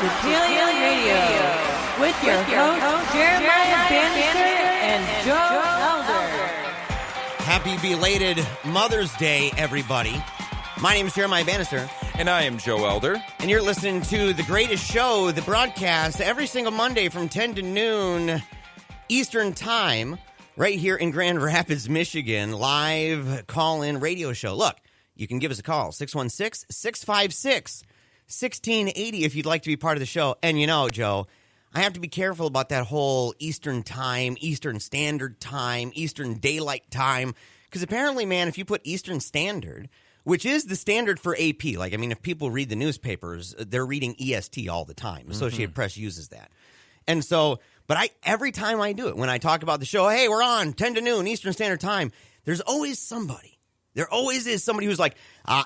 to PaleoRadio with your hosts Jeremiah Bannister and Joe Elder. Happy belated Mother's Day, everybody. My name is Jeremiah Bannister. And I am Joe Elder. And you're listening to the greatest show, the broadcast, every single Monday from 10 to noon Eastern Time, right here in Grand Rapids, Michigan. Live call-in radio show. Look, you can give us a call, 616-656-1680 if you'd like to be part of the show. And you know, Joe, I have to be careful about that whole Eastern Time, Eastern Standard Time, Eastern Daylight Time, because apparently, man, if you put Eastern Standard, which is the standard for AP, like, I mean, if people read the newspapers, they're reading EST all the time. Associated Press uses that. And so, but every time I do it, when I talk about the show, hey, we're on 10 to noon Eastern Standard Time, there's always somebody. There always is somebody who's like,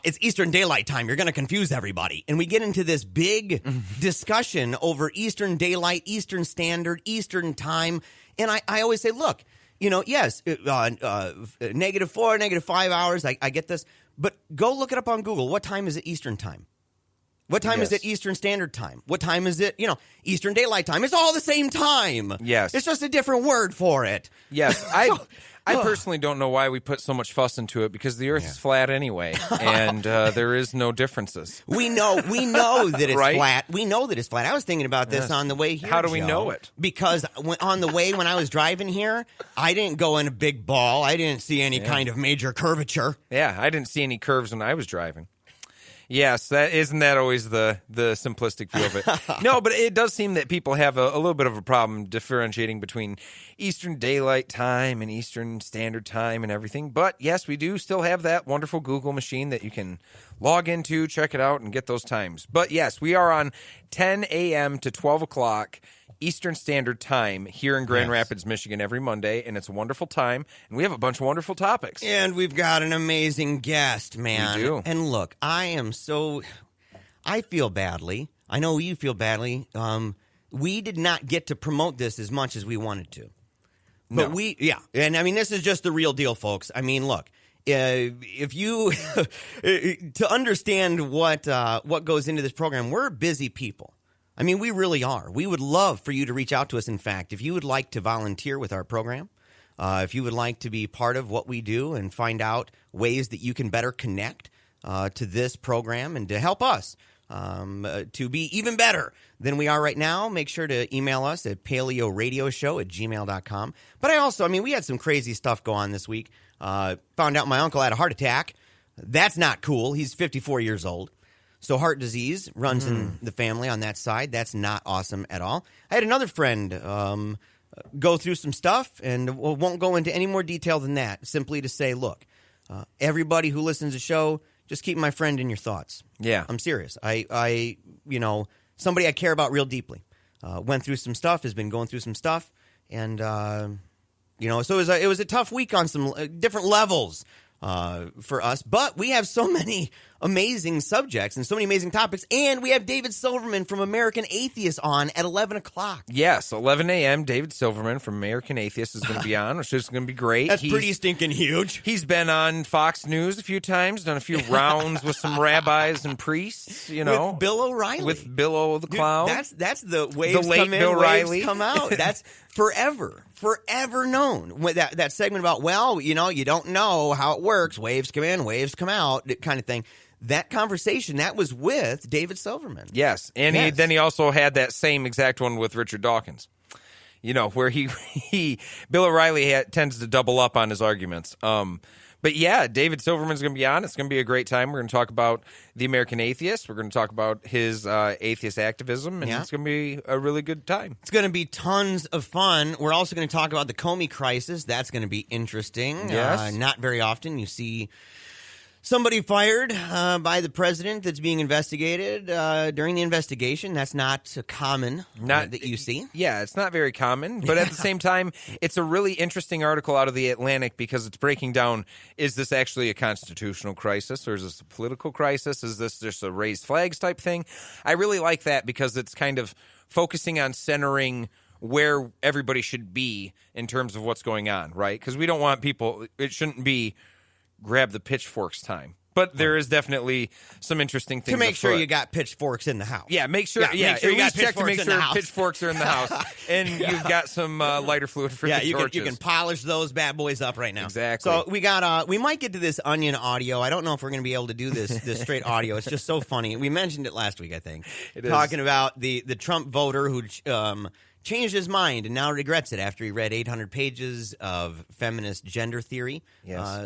it's Eastern Daylight Time. You're going to confuse everybody. And we get into this big discussion over Eastern Daylight, Eastern Standard, Eastern Time. And I always say, look, you know, yes, -4, -5 hours. I get this. But go look it up on Google. What time is it Eastern Time? What time is it Eastern Standard Time? What time is it, Eastern Daylight Time? It's all the same time. Yes. It's just a different word for it. Yes. I personally don't know why we put so much fuss into it, because the Earth is flat anyway, and there is no differences. We know that it's right? flat. We know that it's flat. I was thinking about this on the way here. How do we Joe, know it? Because on the way when I was driving here, I didn't go in a big ball. I didn't see any kind of major curvature. Yeah, I didn't see any curves when I was driving. Yes, isn't that always the simplistic view of it? No, but it does seem that people have a little bit of a problem differentiating between Eastern Daylight Time and Eastern Standard Time and everything. But yes, we do still have that wonderful Google machine that you can log into, check it out, and get those times. But yes, we are on 10 a.m. to 12 o'clock Eastern Standard Time here in Grand Rapids, Michigan every Monday, and it's a wonderful time, and we have a bunch of wonderful topics. And we've got an amazing guest, man. We do. And look, I feel badly. I know you feel badly. We did not get to promote this as much as we wanted to. But and I mean, this is just the real deal, folks. I mean, look, if you, to understand what goes into this program, we're busy people. I mean, we really are. We would love for you to reach out to us, in fact. If you would like to volunteer with our program, if you would like to be part of what we do and find out ways that you can better connect to this program and to help us to be even better than we are right now, make sure to email us at paleoradioshow@gmail.com. But we had some crazy stuff go on this week. Found out my uncle had a heart attack. That's not cool. He's 54 years old. So heart disease runs in the family on that side. That's not awesome at all. I had another friend go through some stuff, and won't go into any more detail than that, simply to say, look, everybody who listens to the show, just keep my friend in your thoughts. Yeah. I'm serious. I somebody I care about real deeply went through some stuff, has been going through some stuff, and, so it was a tough week on some different levels for us. But we have so many amazing subjects and so many amazing topics. And we have David Silverman from American Atheists on at 11 o'clock. Yes, 11 a.m. David Silverman from American Atheists is going to be on, which is going to be great. That's pretty stinking huge. He's been on Fox News a few times, done a few rounds with some rabbis and priests, With Bill O'Reilly. With Bill the Clown. That's the waves the late come in, Bill waves Riley. come out. That's forever known. With that segment about, you don't know how it works. Waves come in, waves come out, kind of thing. That conversation, that was with David Silverman. Yes, and then he also had that same exact one with Richard Dawkins, where Bill O'Reilly tends to double up on his arguments. But yeah, David Silverman's going to be on. It's going to be a great time. We're going to talk about the American Atheist. We're going to talk about his atheist activism, and it's going to be a really good time. It's going to be tons of fun. We're also going to talk about the Comey crisis. That's going to be interesting. Yes. Not very often you see somebody fired by the president that's being investigated. During the investigation, that's not common that you see. Yeah, it's not very common. But at the same time, it's a really interesting article out of The Atlantic because it's breaking down, is this actually a constitutional crisis or is this a political crisis? Is this just a raised flags type thing? I really like that because it's kind of focusing on centering where everybody should be in terms of what's going on, right? Because we don't want people, it shouldn't be grab the pitchforks time. But there is definitely some interesting things to make sure afoot. you got pitchforks in the house. Yeah, make sure. Yeah, make sure you at least got check to make pitchforks in the sure house. pitchforks are in the house, and you've got some lighter fluid for the you torches. can polish those bad boys up right now. Exactly. So we got we might get to this onion audio. I don't know if we're going to be able to do this straight audio. It's just so funny. We mentioned it last week, I think. It is. Talking about the Trump voter who changed his mind and now regrets it after he read 800 pages of feminist gender theory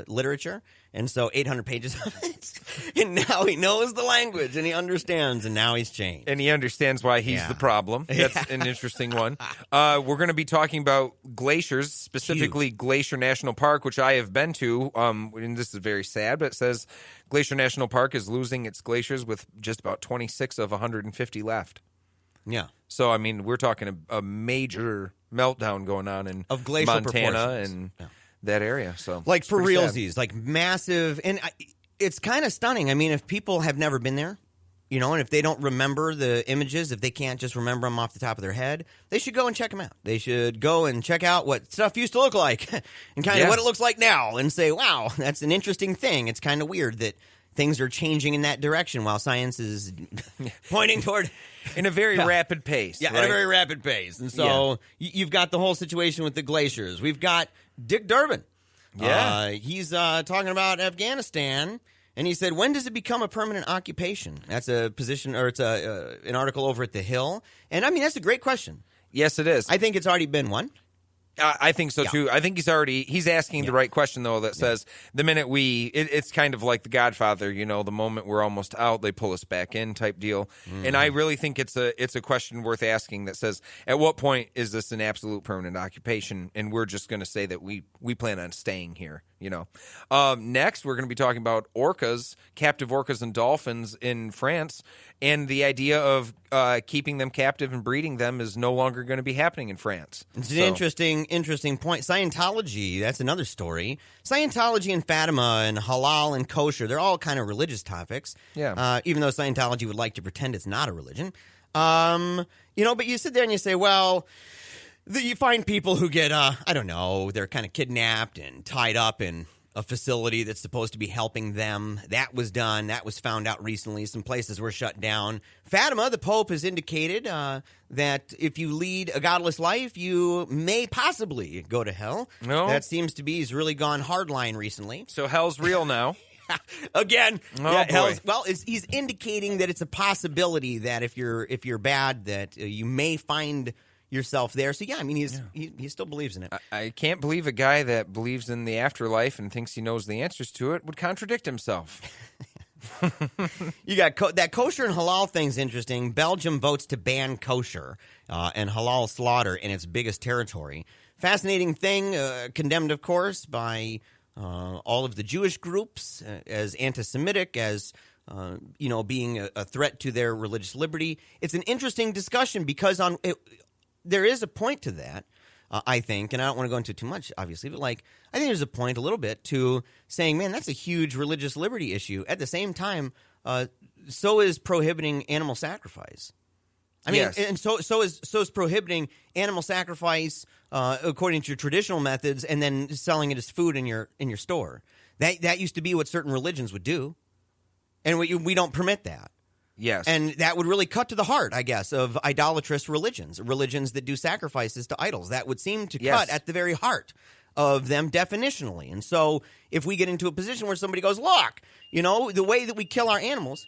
literature. And so 800 pages of it. And now he knows the language and he understands, and now he's changed. And he understands why he's the problem. That's an interesting one. We're going to be talking about glaciers, specifically Glacier National Park, which I have been to. And this is very sad, but it says Glacier National Park is losing its glaciers with just about 26 of 150 left. Yeah. So, I mean, we're talking a major meltdown going on in of glacial Montana proportions. and that area. So, like for pretty sad. realsies, like massive. And it's kind of stunning. I mean, if people have never been there, you know, and if they don't remember the images, if they can't just remember them off the top of their head, they should go and check them out. They should go and check out what stuff used to look like and kind of what it looks like now and say, wow, that's an interesting thing. It's kind of weird that things are changing in that direction while science is pointing toward in a very rapid pace. Yeah, right? at a very rapid pace. And so you've got the whole situation with the glaciers. We've got Dick Durbin. Yeah. He's talking about Afghanistan, and he said, when does it become a permanent occupation? That's a position, or it's an article over at The Hill. And, I mean, that's a great question. Yes, it is. I think it's already been one. I think so, too. I think he's asking the right question, though, that says the minute it's kind of like The Godfather, you know, the moment we're almost out, they pull us back in type deal. And I really think it's a question worth asking that says, at what point is this an absolute permanent occupation? And we're just going to say that we plan on staying here, you know. Next, we're going to be talking about orcas, captive orcas and dolphins in France, and the idea of keeping them captive and breeding them is no longer going to be happening in France. It's an interesting point. Scientology, that's another story. Scientology and Fatima and halal and kosher, they're all kind of religious topics. Yeah. Even though Scientology would like to pretend it's not a religion. You know, but you sit there and you say, well, you find people who get, I don't know, they're kind of kidnapped and tied up in a facility that's supposed to be helping them. That was done. That was found out recently. Some places were shut down. Fatima, the Pope, has indicated that if you lead a godless life, you may possibly go to hell. No. That seems to be, he's really gone hardline recently. So hell's real now. Again, boy. He's indicating that it's a possibility that if you're bad, that you may find yourself there. So, yeah, I mean, he still believes in it. I can't believe a guy that believes in the afterlife and thinks he knows the answers to it would contradict himself. You got that kosher and halal thing's interesting. Belgium votes to ban kosher and halal slaughter in its biggest territory. Fascinating thing, condemned, of course, by all of the Jewish groups as anti-Semitic, as being a threat to their religious liberty. It's an interesting discussion because there is a point to that, I think, and I don't want to go into too much, obviously, but I think there's a point a little bit to saying, man, that's a huge religious liberty issue. At the same time, so is prohibiting animal sacrifice. I mean, and so is prohibiting animal sacrifice according to your traditional methods, and then selling it as food in your store. That used to be what certain religions would do, and we don't permit that. Yes. And that would really cut to the heart, I guess, of idolatrous religions that do sacrifices to idols. That would seem to cut at the very heart of them definitionally. And so if we get into a position where somebody goes, look, the way that we kill our animals.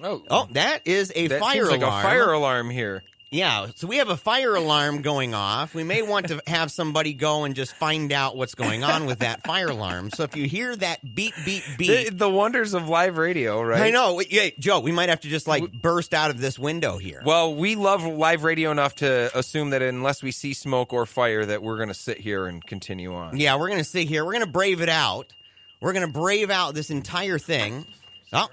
Oh, that is that fire seems alarm. like a fire alarm here. Yeah, so we have a fire alarm going off. We may want to have somebody go and just find out what's going on with that fire alarm. So if you hear that beep, beep, beep. The wonders of live radio, right? I know. Yeah, Joe, we might have to just burst out of this window here. Well, we love live radio enough to assume that unless we see smoke or fire that we're going to sit here and continue on. Yeah, we're going to sit here. We're going to brave it out. We're going to brave out this entire thing. Oh.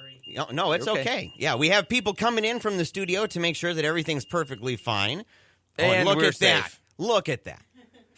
No, it's okay. Yeah, we have people coming in from the studio to make sure that everything's perfectly fine. And look we're at safe. that. Look at that.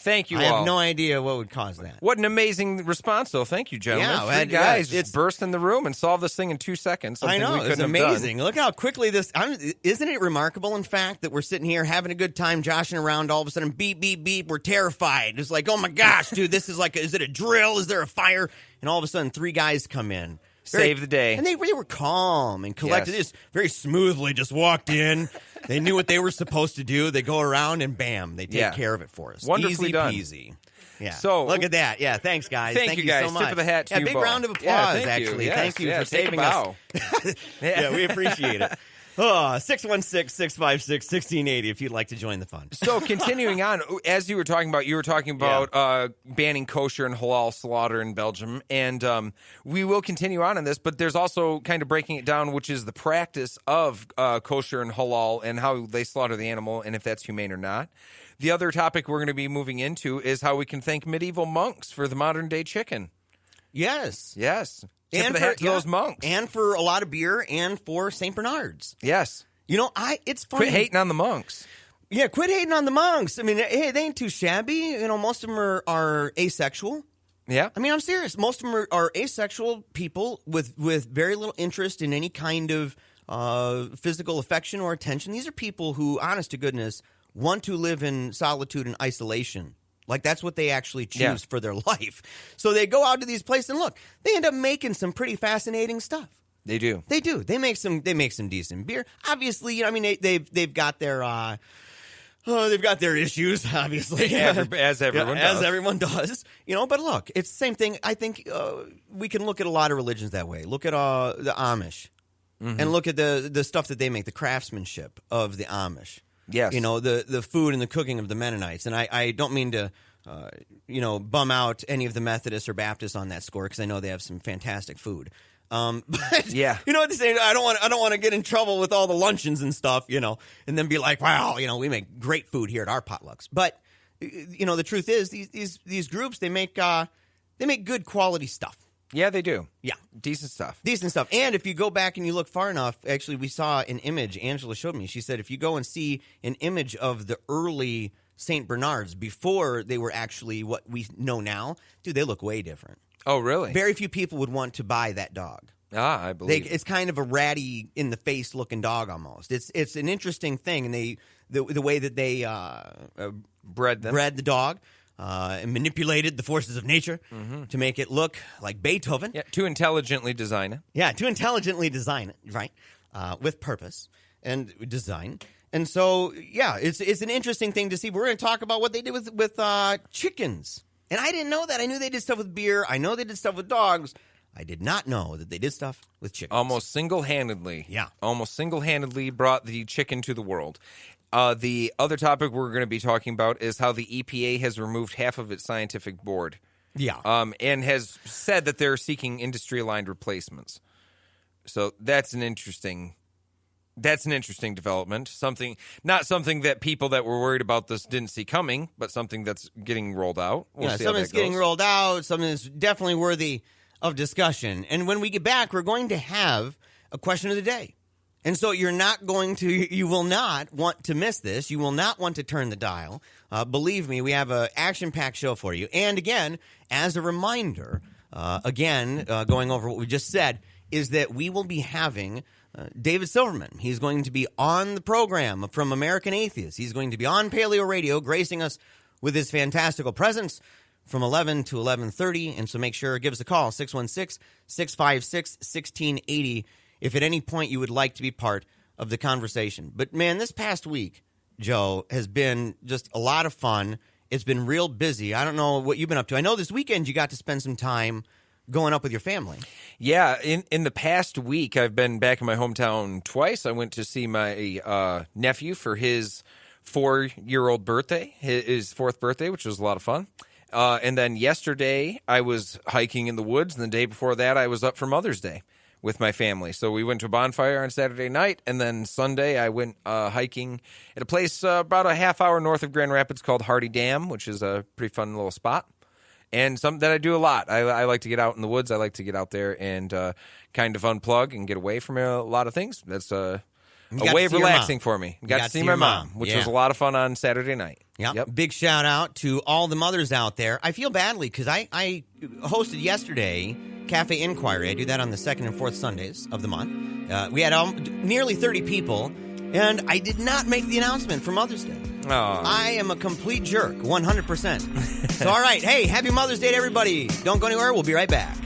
Thank you I all. have no idea what would cause that. What an amazing response, though. Thank you, gentlemen. Yeah, Three guys it's just burst in the room and solved this thing in 2 seconds. I know, we it's couldn't have amazing. Look how quickly isn't it remarkable, in fact, that we're sitting here having a good time, joshing around, all of a sudden, beep, beep, beep, we're terrified. It's like, oh my gosh, dude, this is like, is it a drill? Is there a fire? And all of a sudden, 3 guys come in. Save the day. And they were calm and collected. Yes. They just very smoothly just walked in. They knew what they were supposed to do. They go around and bam, they take care of it for us. Wonderfully Easy done. peasy. Yeah. So look at that. Yeah. Thanks, guys. Thank you, guys. so much. Tip of the hat to you big both. round of applause. Yeah, thank you. Actually, Yes, thank you for take a saving bow. us. Yeah, we appreciate it. 616-656-1680 if you'd like to join the fun. So continuing on, as you were talking about banning kosher and halal slaughter in Belgium, and we will continue on in this, but there's also kind of breaking it down, which is the practice of kosher and halal and how they slaughter the animal and if that's humane or not. The other topic we're going to be moving into is how we can thank medieval monks for the modern-day chicken. Yes. Yes. Tip of the hat to those monks. And for a lot of beer and for St. Bernards. Yes. You know, it's funny. Quit hating on the monks. Yeah, quit hating on the monks. I mean, hey, they ain't too shabby. You know, most of them are asexual. Yeah. I mean, I'm serious. Most of them are asexual people with very little interest in any kind of physical affection or attention. These are people who, honest to goodness, want to live in solitude and isolation. Like, that's what they actually choose for their life. So they go out to these places and look, they end up making some pretty fascinating stuff. They do. They do. They make some decent beer. Obviously, I mean, they've got their issues, obviously. As everyone does. You know, but look, it's the same thing. I think we can look at a lot of religions that way. Look at the Amish and look at the stuff that they make, the craftsmanship of the Amish. Yes. You know, the food and the cooking of the Mennonites. And I don't mean to, bum out any of the Methodists or Baptists on that score because I know they have some fantastic food. But, yeah. You know what they say? I don't want to get in trouble with all the luncheons and stuff, you know, and then be like, wow, you know, we make great food here at our potlucks. But, you know, the truth is these groups, they make good quality stuff. Yeah, they do. Yeah. Decent stuff. And if you go back and you look far enough, actually, we saw an image Angela showed me. She said if you go and see an image of the early St. Bernards before they were actually what we know now, dude, they look way different. Oh, really? Very few people would want to buy that dog. I believe it's kind of a ratty, in-the-face looking dog almost. It's an interesting thing, and the way that they bred the dog. And manipulated the forces of nature to make it look like Beethoven. Yeah, to intelligently design it. Yeah, to intelligently design it, right? With purpose and design. And so, yeah, it's an interesting thing to see. We're going to talk about what they did with chickens. And I didn't know that. I knew they did stuff with beer. I know they did stuff with dogs. I did not know that they did stuff with chickens. Almost single-handedly. Yeah. Almost single-handedly brought the chicken to the world. The other topic we're going to be talking about is how the EPA has removed half of its scientific board. Yeah. And has said that they're seeking industry-aligned replacements. So that's an interesting development. Not something that people that were worried about this didn't see coming, but something that's getting rolled out. We'll see something how that's that goes. getting rolled out, something that's definitely worthy of discussion. And when we get back, we're going to have a question of the day. And so you will not want to miss this. You will not want to turn the dial. Believe me, we have an action-packed show for you. And again, as a reminder, going over what we just said, is that we will be having David Silverman. He's going to be on the program from American Atheists. He's going to be on Paleo Radio, gracing us with his fantastical presence from 11 to 11:30. And so make sure, give us a call, 616-656-1680. If at any point you would like to be part of the conversation. But, man, this past week, Joe, has been just a lot of fun. It's been real busy. I don't know what you've been up to. I know this weekend you got to spend some time going up with your family. Yeah, in the past week, I've been back in my hometown twice. I went to see my nephew for his 4-year-old birthday, his 4th birthday, which was a lot of fun. And then yesterday, I was hiking in the woods, and the day before that, I was up for Mother's Day with my family. So we went to a bonfire on Saturday night, and then Sunday I went hiking at a place about a half hour north of Grand Rapids called Hardy Dam, which is a pretty fun little spot. And something that I do a lot. I like to get out in the woods. I like to get out there and kind of unplug and get away from a lot of things. That's a way of relaxing for me. Got to see my mom, which was a lot of fun on Saturday night. Yep. Big shout out to all the mothers out there. I feel badly because I hosted yesterday Cafe Inquiry. I do that on the second and fourth Sundays of the month. We had nearly 30 people, and I did not make the announcement for Mother's Day. Oh. I am a complete jerk, 100%. So, all right. Hey, happy Mother's Day to everybody. Don't go anywhere. We'll be right back.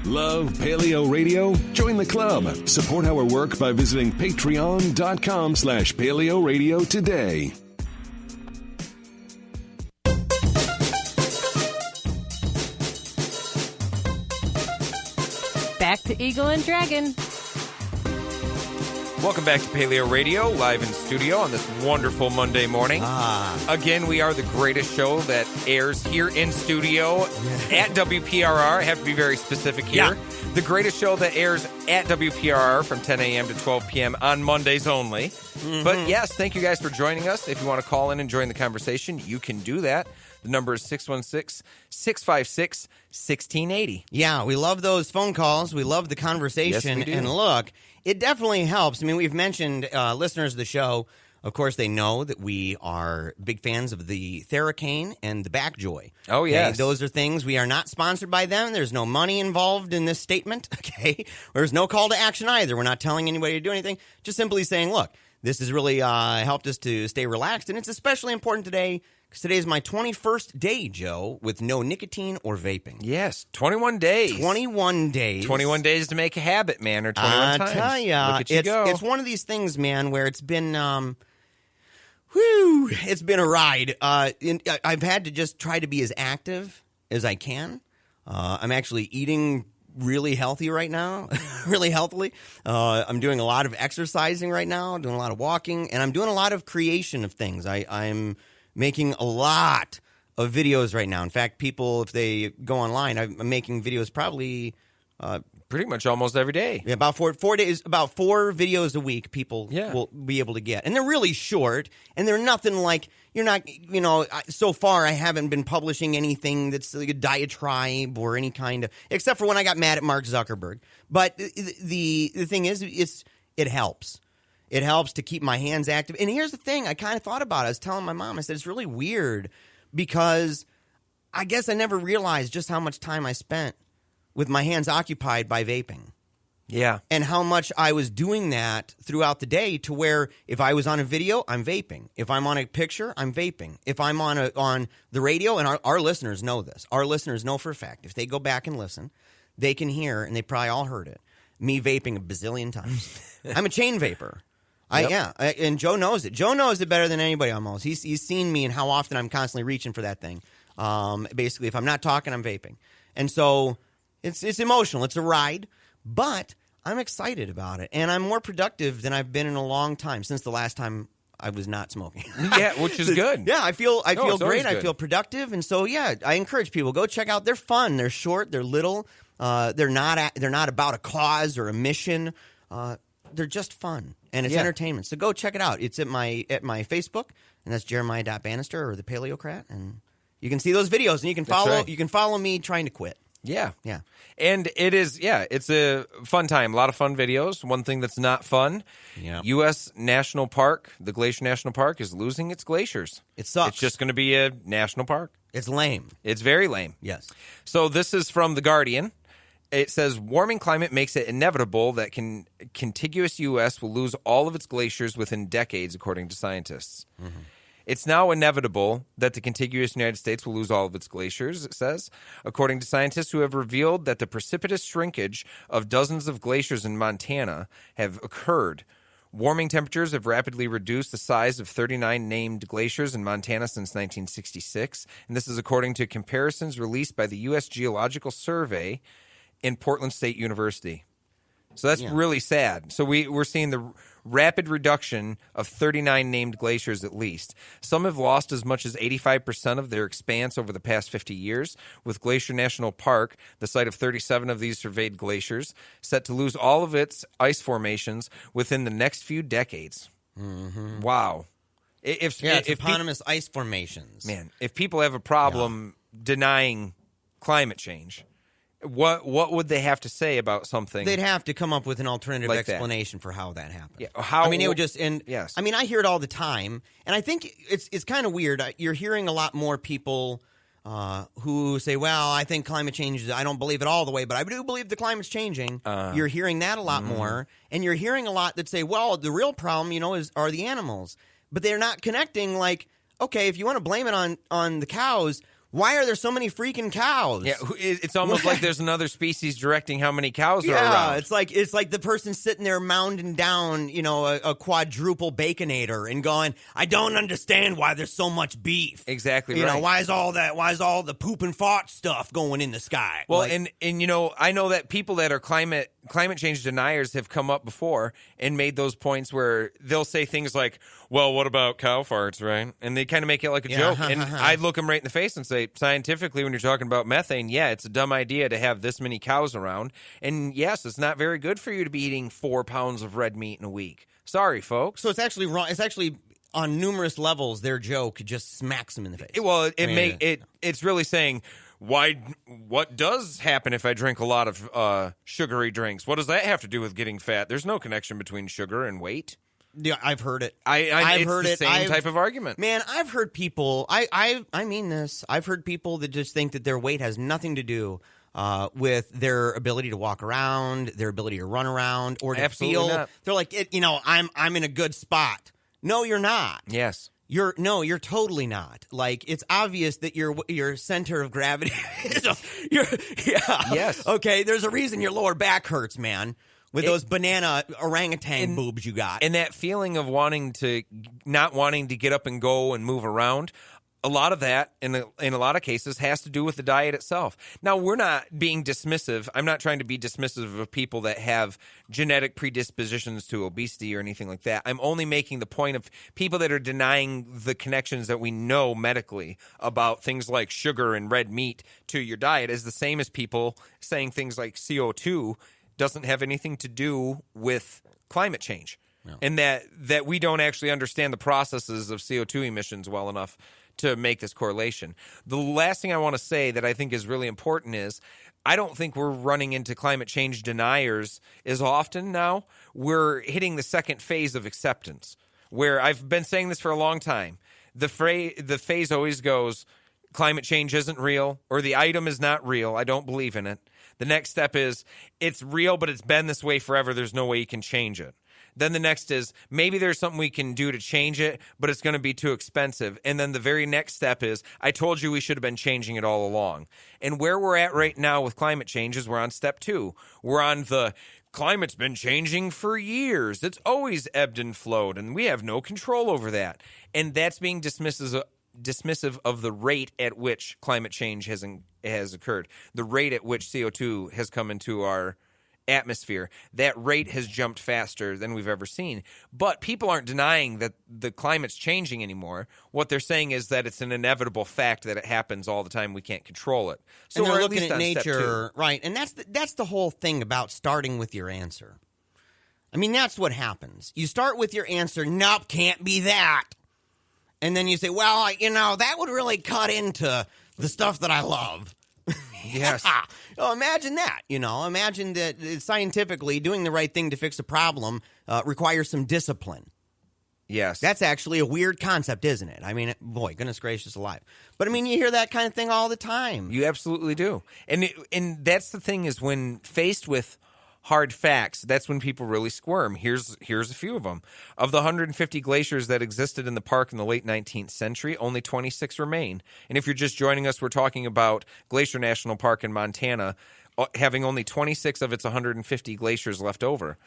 Love Paleo Radio? Join the club. Support our work by visiting patreon.com/Paleo Radio today. Back to Eagle and Dragon. Welcome back to Paleo Radio, live in studio on this wonderful Monday morning. Again, we are the greatest show that airs here in studio at WPRR. I have to be very specific here. Yeah. The greatest show that airs at WPRR from 10 a.m. to 12 p.m. on Mondays only. But yes, thank you guys for joining us. If you want to call in and join the conversation, you can do that. The number is 616-656-1680. Yeah, we love those phone calls. We love the conversation. Yes, we do. And look, it definitely helps. I mean, we've mentioned listeners of the show. Of course, they know that we are big fans of the Theracane and the Backjoy. Oh, yes. Okay, those are things. We are not sponsored by them. There's no money involved in this statement. Okay, there's no call to action either. We're not telling anybody to do anything. Just simply saying, look, this has really helped us to stay relaxed, and it's especially important today because today is my 21st day, Joe, with no nicotine or vaping. Yes, 21 days. 21 days. 21 days to make a habit, man, or 21 times. I tell ya, Look at you go. it's one of these things, man, where it's been, it's been a ride. I've had to just try to be as active as I can. I'm actually eating really healthy right now, really healthily. I'm doing a lot of exercising right now, doing a lot of walking, and I'm doing a lot of creation of things. I'm making a lot of videos right now. In fact, people, if they go online, I'm making videos probably pretty much almost every day. Yeah, about four days, about 4 videos a week people will be able to get. And they're really short, and they're nothing like, you're not, so far I haven't been publishing anything that's like a diatribe or any kind of, except for when I got mad at Mark Zuckerberg. But the thing is, it helps. It helps to keep my hands active. And here's the thing, I kind of thought about it. I was telling my mom, I said, it's really weird because I guess I never realized just how much time I spent with my hands occupied by vaping. Yeah. And how much I was doing that throughout the day to where if I was on a video, I'm vaping. If I'm on a picture, I'm vaping. If I'm on the radio, and our listeners know this. Our listeners know for a fact. If they go back and listen, they can hear, and they probably all heard it, me vaping a bazillion times. I'm a chain vapor. And Joe knows it. Joe knows it better than anybody almost. He's seen me and how often I'm constantly reaching for that thing. Basically, if I'm not talking, I'm vaping. And so it's emotional. It's a ride. But I'm excited about it, and I'm more productive than I've been in a long time since the last time I was not smoking. Yeah, which is good. Yeah, I feel great. I Good. feel productive, and so yeah, I encourage people, go check out. They're fun. They're short. They're little. They're not about a cause or a mission. They're just fun, and it's entertainment. So go check it out. It's at my Facebook, and that's Jeremiah.Bannister or the Paleocrat, and you can see those videos, and you can follow. right. You can follow me trying to quit. Yeah. Yeah. And it's a fun time. A lot of fun videos. One thing that's not fun, U.S. National Park, the Glacier National Park, is losing its glaciers. It sucks. It's just going to be a national park. It's lame. It's very lame. Yes. So this is from The Guardian. It says, warming climate makes it inevitable that contiguous U.S. will lose all of its glaciers within decades, according to scientists. Mm-hmm. It's now inevitable that the contiguous United States will lose all of its glaciers, it says, according to scientists who have revealed that the precipitous shrinkage of dozens of glaciers in Montana have occurred. Warming temperatures have rapidly reduced the size of 39 named glaciers in Montana since 1966, and this is according to comparisons released by the U.S. Geological Survey in Portland State University. So that's really sad. So we're seeing the rapid reduction of 39 named glaciers at least. Some have lost as much as 85% of their expanse over the past 50 years, with Glacier National Park, the site of 37 of these surveyed glaciers, set to lose all of its ice formations within the next few decades. Mm-hmm. Wow. If eponymous ice formations. Man, if people have a problem denying climate change, What would they have to say about something? They'd have to come up with an alternative like explanation for how that happened. Yeah, it would just yes. I mean, I hear it all the time, and I think it's kind of weird. You're hearing a lot more people who say, "Well, I think climate change. I don't believe it all the way, but I do believe the climate's changing." You're hearing that a lot more, and you're hearing a lot that say, "Well, the real problem, are the animals," but they're not connecting. Like, okay, if you want to blame it on the cows. Why are there so many freaking cows? Yeah, it's almost like there's another species directing how many cows are around. Yeah, it's like the person sitting there mounding down, a quadruple baconator and going, I don't understand why there's so much beef. Exactly right. Why is all the poop and fart stuff going in the sky? Well, and I know that people that are climate change deniers have come up before and made those points where they'll say things like, well, what about cow farts, right? And they kind of make it like a joke. And I'd look them right in the face and say, scientifically, when you're talking about methane, yeah, it's a dumb idea to have this many cows around. And yes, it's not very good for you to be eating 4 pounds of red meat in a week. Sorry, folks. So it's actually wrong. It's actually on numerous levels, their joke just smacks them in the face. It's really saying, what does happen if I drink a lot of sugary drinks? What does that have to do with getting fat? There's no connection between sugar and weight. Yeah, I've heard it. I've heard the same type of argument. Man, I've heard people. I mean this. I've heard people that just think that their weight has nothing to do with their ability to walk around, their ability to run around, or to Absolutely feel. Not. They're like, I'm in a good spot. No, you're not. Yes. You're totally not. Like, it's obvious that your center of gravity is. Yes. Okay. There's a reason your lower back hurts, man. With those banana orangutan boobs you got. And that feeling of not wanting to get up and go and move around, a lot of that, in a lot of cases, has to do with the diet itself. Now, we're not being dismissive. I'm not trying to be dismissive of people that have genetic predispositions to obesity or anything like that. I'm only making the point of people that are denying the connections that we know medically about things like sugar and red meat to your diet is the same as people saying things like CO2 doesn't have anything to do with climate change. No. And that we don't actually understand the processes of CO2 emissions well enough to make this correlation. The last thing I want to say that I think is really important is I don't think we're running into climate change deniers as often now. We're hitting the second phase of acceptance, where I've been saying this for a long time. The phase always goes, climate change isn't real, or the item is not real. I don't believe in it. The next step is, it's real, but it's been this way forever. There's no way you can change it. Then the next is, maybe there's something we can do to change it, but it's going to be too expensive. And then the very next step is, I told you we should have been changing it all along. And where we're at right now with climate change is we're on step 2. We're on the climate's been changing for years. It's always ebbed and flowed, and we have no control over that. And that's being dismissive of the rate at which climate change has occurred, the rate at which CO2 has come into our atmosphere. That rate has jumped faster than we've ever seen. But people aren't denying that the climate's changing anymore. What they're saying is that it's an inevitable fact that it happens all the time. We can't control it. So and they're we're looking at nature, step 2. right? And that's the whole thing about starting with your answer. I mean, that's what happens. You start with your answer. Nope, can't be that. And then you say, well, that would really cut into the stuff that I love. Yes. Oh, imagine that. Imagine that scientifically doing the right thing to fix a problem requires some discipline. Yes. That's actually a weird concept, isn't it? I mean, boy, goodness gracious alive. But, I mean, you hear that kind of thing all the time. You absolutely do. And that's the thing is when faced with hard facts, that's when people really squirm. Here's a few of them. Of the 150 glaciers that existed in the park in the late 19th century, only 26 remain. And if you're just joining us, we're talking about Glacier National Park in Montana, having only 26 of its 150 glaciers left over.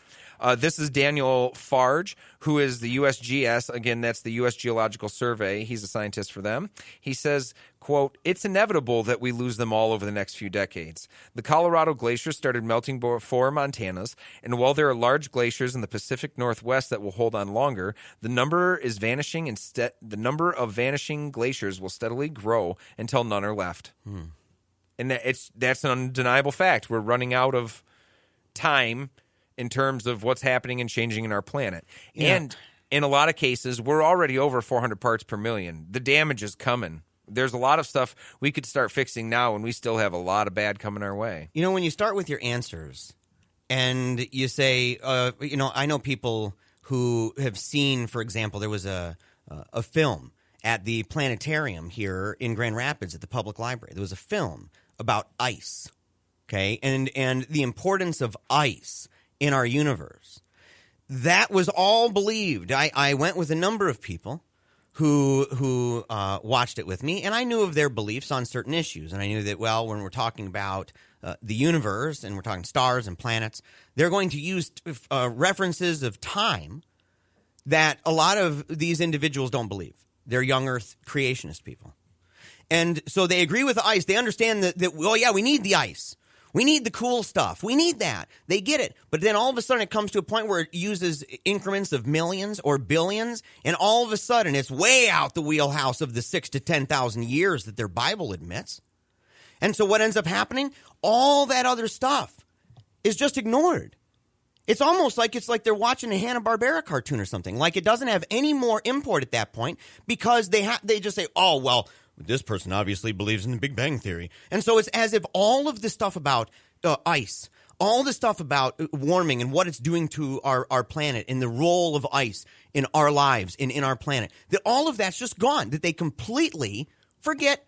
This is Daniel Farge, who is the USGS. Again, that's the U.S. Geological Survey. He's a scientist for them. He says, quote, "It's inevitable that we lose them all over the next few decades. The Colorado Glacier started melting before Montana's, and while there are large glaciers in the Pacific Northwest that will hold on longer, the number is vanishing. The number of vanishing glaciers will steadily grow until none are left." And that's an undeniable fact. We're running out of time in terms of what's happening and changing in our planet. Yeah. And in a lot of cases, we're already over 400 parts per million. The damage is coming there's a lot of stuff we could start fixing now, and we still have a lot of bad coming our way. You know, when you start with your answers and you say, I know people who have seen, for example, there was a film at the planetarium here in Grand Rapids at the public library. There was a film about ice, okay, and the importance of ice in our universe. That was all believed. I went with a number of people who watched it with me, and I knew of their beliefs on certain issues. And I knew that, well, when we're talking about the universe and we're talking stars and planets, they're going to use references of time that a lot of these individuals don't believe. They're young Earth creationist people. And so they agree with the ice. They understand that we need the ice. We need the cool stuff. We need that. They get it. But then all of a sudden it comes to a point where it uses increments of millions or billions, and all of a sudden it's way out the wheelhouse of the 6,000 to 10,000 years that their Bible admits. And so what ends up happening? All that other stuff is just ignored. It's almost like they're watching a Hanna-Barbera cartoon or something. Like it doesn't have any more import at that point because they just say, oh, well, this person obviously believes in the Big Bang Theory. And so it's as if all of the stuff about ice, all the stuff about warming and what it's doing to our planet and the role of ice in our lives and in our planet, that all of that's just gone, that they completely forget.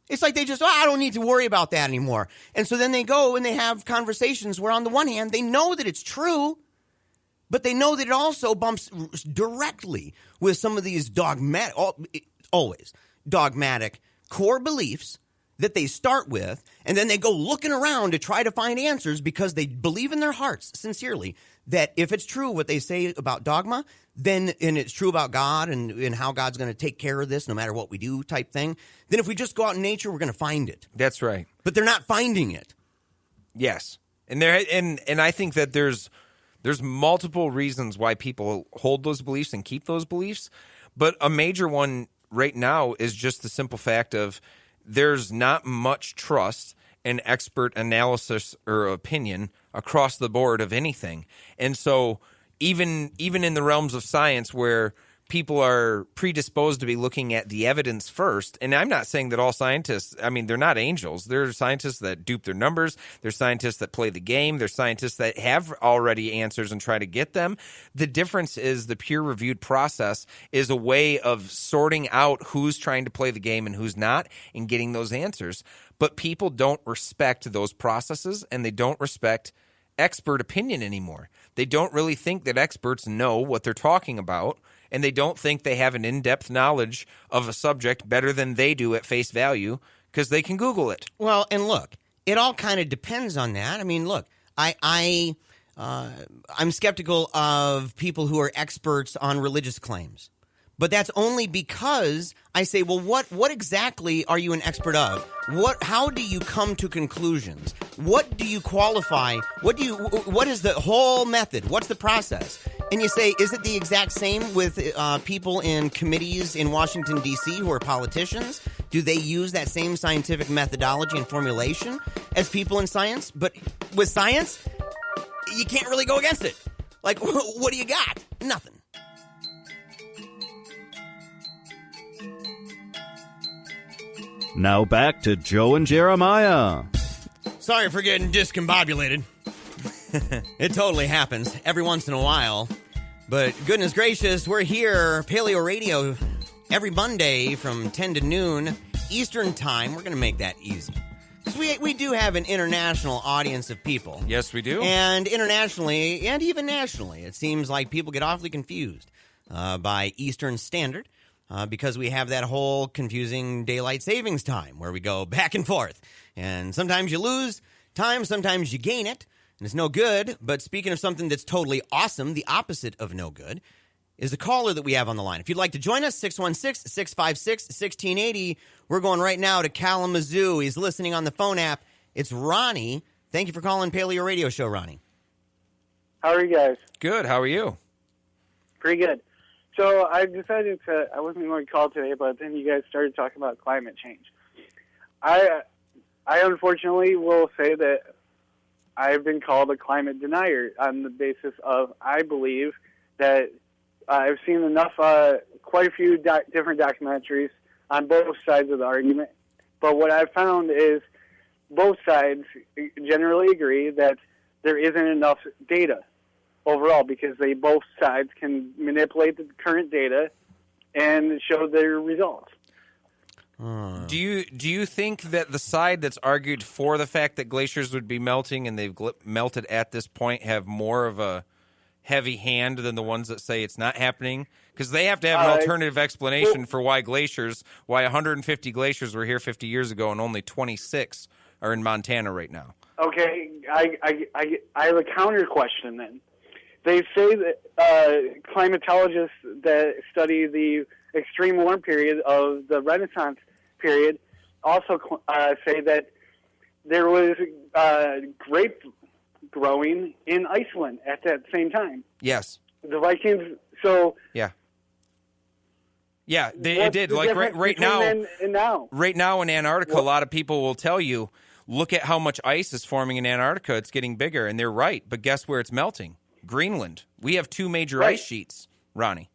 It's like they just, I don't need to worry about that anymore. And so then they go and they have conversations where on the one hand, they know that it's true, but they know that it also bumps directly with some of these always dogmatic core beliefs that they start with, and then they go looking around to try to find answers because they believe in their hearts sincerely that if it's true what they say about dogma, then and it's true about God and how God's going to take care of this no matter what we do type thing, then if we just go out in nature, we're going to find it. That's right. But they're not finding it. Yes. And I think that there's multiple reasons why people hold those beliefs and keep those beliefs, but a major one right now is just the simple fact of there's not much trust in expert analysis or opinion across the board of anything. And so even in the realms of science where people are predisposed to be looking at the evidence first, and I'm not saying that all scientists, I mean, they're not angels. There are scientists that dupe their numbers. There's scientists that play the game. There's scientists that have already answers and try to get them. The difference is the peer-reviewed process is a way of sorting out who's trying to play the game and who's not and getting those answers. But people don't respect those processes, and they don't respect expert opinion anymore. They don't really think that experts know what they're talking about, and they don't think they have an in-depth knowledge of a subject better than they do at face value because they can Google it. Well, and look, it all kind of depends on that. I mean, look, I'm skeptical of people who are experts on religious claims. But that's only because I say, well, what exactly are you an expert of? How do you come to conclusions? What do you qualify? What is the whole method? What's the process? And you say, is it the exact same with people in committees in Washington, D.C. who are politicians? Do they use that same scientific methodology and formulation as people in science? But with science, you can't really go against it. Like, what do you got? Nothing. Now back to Joe and Jeremiah. Sorry for getting discombobulated. It totally happens every once in a while. But goodness gracious, we're here, Paleo Radio, every Monday from 10 to noon Eastern Time. We're going to make that easy. Because we do have an international audience of people. Yes, we do. And internationally, and even nationally, it seems like people get awfully confused by Eastern Standard. Because we have that whole confusing daylight savings time where we go back and forth. And sometimes you lose time, sometimes you gain it, and it's no good. But speaking of something that's totally awesome, the opposite of no good, is the caller that we have on the line. If you'd like to join us, 616-656-1680. We're going right now to Kalamazoo. He's listening on the phone app. It's Ronnie. Thank you for calling Paleo Radio Show, Ronnie. How are you guys? Good. How are you? Pretty good. So I decided I wasn't going to call today, but then you guys started talking about climate change. I unfortunately will say that I've been called a climate denier on the basis of I believe that I've seen enough, quite a few different documentaries on both sides of the argument. But what I've found is both sides generally agree that there isn't enough data overall, because both sides can manipulate the current data and show their results. Do you think that the side that's argued for the fact that glaciers would be melting and they've melted at this point have more of a heavy hand than the ones that say it's not happening? Because they have to have an alternative explanation for why 150 glaciers were here 50 years ago and only 26 are in Montana right now. Okay, I have a counter question then. They say that climatologists that study the extreme warm period of the Renaissance period also say that there was grape growing in Iceland at that same time. Yes. The Vikings, so... Yeah. Yeah, it did. Like right now, then and now. Right now in Antarctica, a lot of people will tell you, look at how much ice is forming in Antarctica. It's getting bigger, and they're right. But guess where it's melting? Greenland. We have 2 major ice sheets, Ronnie.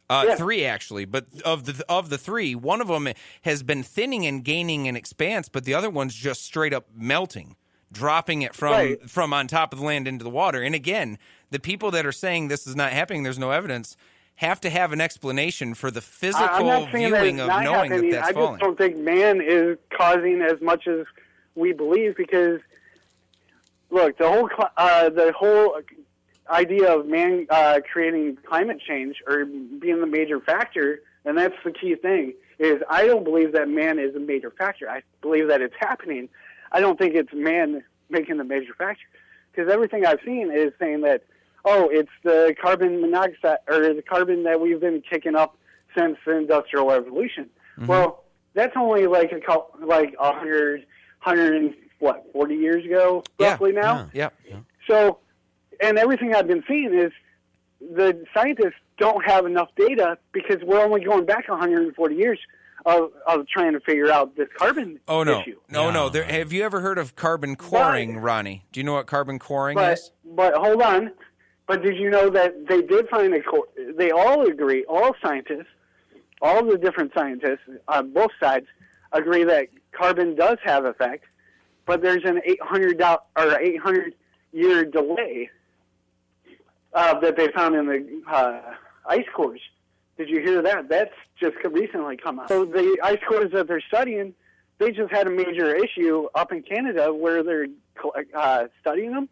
3 actually, but of the 3, one of them has been thinning and gaining an expanse, but the other one's just straight up melting, dropping it from on top of the land into the water. And again, the people that are saying this is not happening, there's no evidence, have to have an explanation for the physical viewing of knowing that that's falling. I just don't think man is causing as much as we believe, because look, the whole idea of man creating climate change or being the major factor, and that's the key thing, is I don't believe that man is a major factor. I believe that it's happening. I don't think it's man making the major factor, because everything I've seen is saying that, oh, it's the carbon monoxide or the carbon that we've been kicking up since the Industrial Revolution. Mm-hmm. Well, that's only like 40 years ago, roughly now. Yeah. So, and everything I've been seeing is the scientists don't have enough data, because we're only going back 140 years of trying to figure out this carbon issue. No. Have you ever heard of carbon coring, Ronnie? Do you know what carbon coring is? But hold on. But did you know that they did find they all agree, all scientists, all the different scientists on both sides agree that carbon does have effect, but there's an 800-year delay that they found in the ice cores. Did you hear that? That's just recently come out. So the ice cores that they're studying, they just had a major issue up in Canada where they're studying them.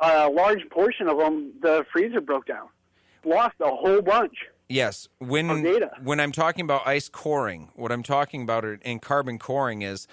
A large portion of them, the freezer broke down. Lost a whole bunch. Yes. When I'm talking about ice coring, what I'm talking about in carbon coring is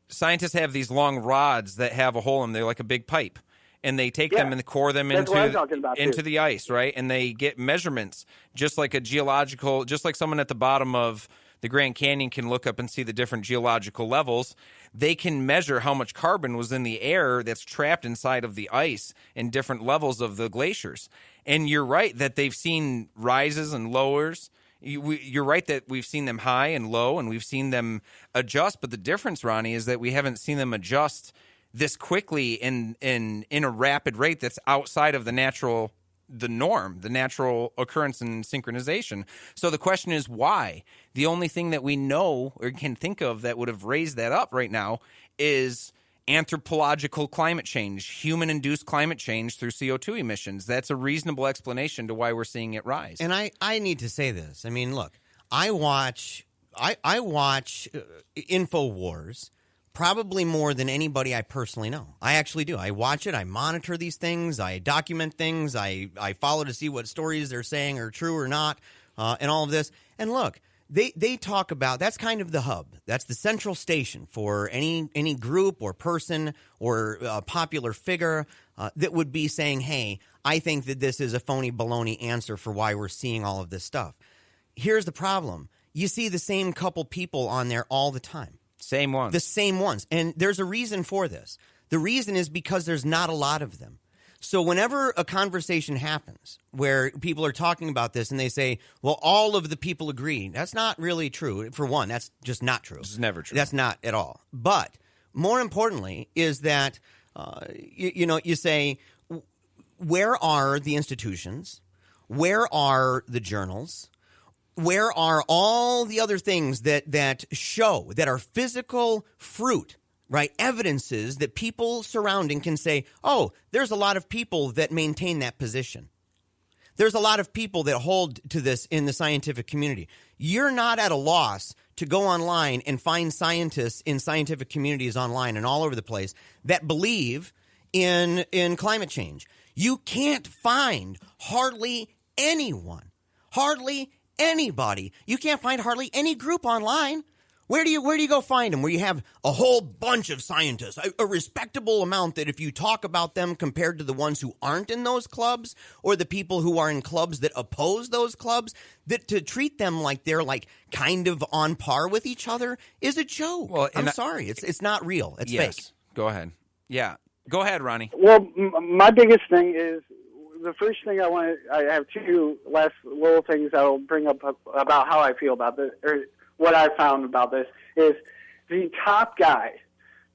scientists have these long rods that have a hole in them. They're like a big pipe. And they take them and core them into the ice, right? And they get measurements, just like someone at the bottom of the Grand Canyon can look up and see the different geological levels. They can measure how much carbon was in the air that's trapped inside of the ice in different levels of the glaciers. And you're right that they've seen rises and lowers. You're right that we've seen them high and low, and we've seen them adjust. But the difference, Ronnie, is that we haven't seen them adjust this quickly in a rapid rate that's outside of the norm, the natural occurrence and synchronization. So the question is why? The only thing that we know or can think of that would have raised that up right now is anthropological climate change, human-induced climate change through CO2 emissions. That's a reasonable explanation to why we're seeing it rise. And I need to say this. I mean, look, I watch InfoWars probably more than anybody I personally know. I actually do. I watch it. I monitor these things. I document things. I follow to see what stories they're saying are true or not, and all of this. And look, they talk about, that's kind of the hub. That's the central station for any group or person or popular figure that would be saying, hey, I think that this is a phony baloney answer for why we're seeing all of this stuff. Here's the problem. You see the same couple people on there all the time. Same ones. The same ones. And there's a reason for this. The reason is because there's not a lot of them. So whenever a conversation happens where people are talking about this and they say, well, all of the people agree, that's not really true. For one, that's just not true. It's never true. That's not at all. But more importantly is that, you say, where are the institutions? Where are the journals? where are all the other things that show, that are physical fruit, right? Evidences that people surrounding can say, oh, there's a lot of people that maintain that position. There's a lot of people that hold to this in the scientific community. You're not at a loss to go online and find scientists in scientific communities online and all over the place that believe in climate change. You can't find hardly anyone, hardly anybody. You can't find hardly any group online. Where do you go find them? Where you have a whole bunch of scientists, a respectable amount that if you talk about them compared to the ones who aren't in those clubs or the people who are in clubs that oppose those clubs, that to treat them like they're like kind of on par with each other is a joke. Well, I'm sorry. It's not real. It's fake. Go ahead. Yeah. Go ahead, Ronnie. Well, my biggest thing is the first thing I have two last little things I'll bring up about how I feel about this, or what I found about this, is the top guy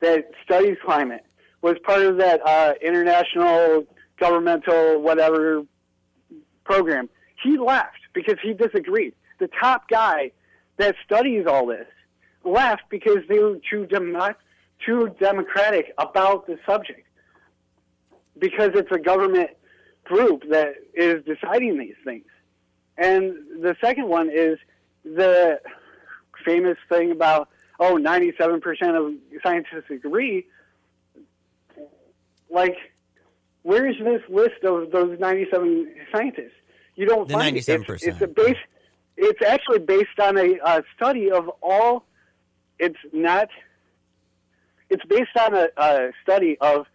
that studies climate was part of that international governmental whatever program. He left because he disagreed. The top guy that studies all this left because they were too democratic about the subject, because it's a government group that is deciding these things. And the second one is the famous thing about, 97% of scientists agree. Like, where's this list of those 97 scientists? You don't find 97%. It's actually based on a study of all. It's based on a study of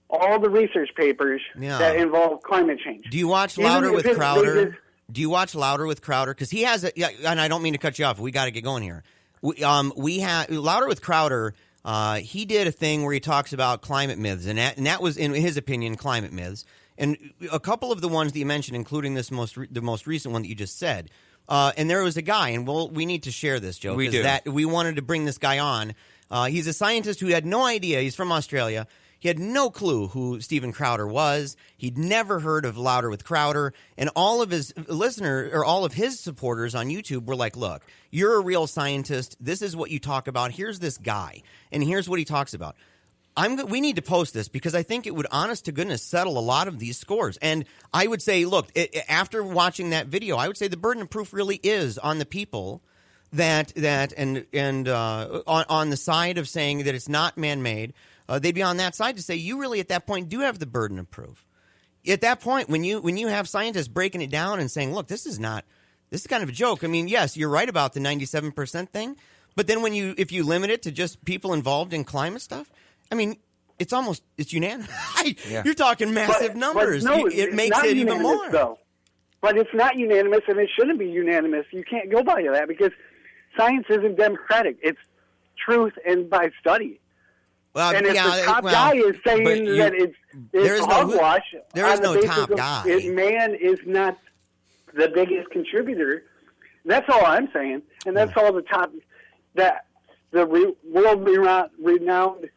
all the research papers that involve climate change. Do you watch Louder with Crowder? Do you watch Louder with Crowder? Because he has and I don't mean to cut you off. We got to get going here. We have Louder with Crowder. He did a thing where he talks about climate myths, and that was, in his opinion, climate myths. And a couple of the ones that you mentioned, including the most recent one that you just said. And there was a guy, and we need to share this, Joe. We wanted to bring this guy on. He's a scientist who had no idea. He's from Australia. He had no clue who Steven Crowder was. He'd never heard of Louder with Crowder. And all of his listeners, or all of his supporters on YouTube were like, look, you're a real scientist. This is what you talk about. Here's this guy, and here's what he talks about. We need to post this because I think it would, honest to goodness, settle a lot of these scores. And I would say, look, after watching that video, I would say the burden of proof really is on the people on the side of saying that it's not man-made. They'd be on that side to say you really at that point do have the burden of proof. At that point, when you have scientists breaking it down and saying, look, this is kind of a joke. I mean, yes, you're right about the 97% thing, but then if you limit it to just people involved in climate stuff, I mean, it's unanimous. You're talking massive numbers. It makes it even more. Though. But it's not unanimous, and it shouldn't be unanimous. You can't go by that because science isn't democratic. It's truth and by study. Well, and if the top guy is saying that it's hogwash, there is no top guy. Man is not the biggest contributor. That's all I'm saying, and that's all the world-renowned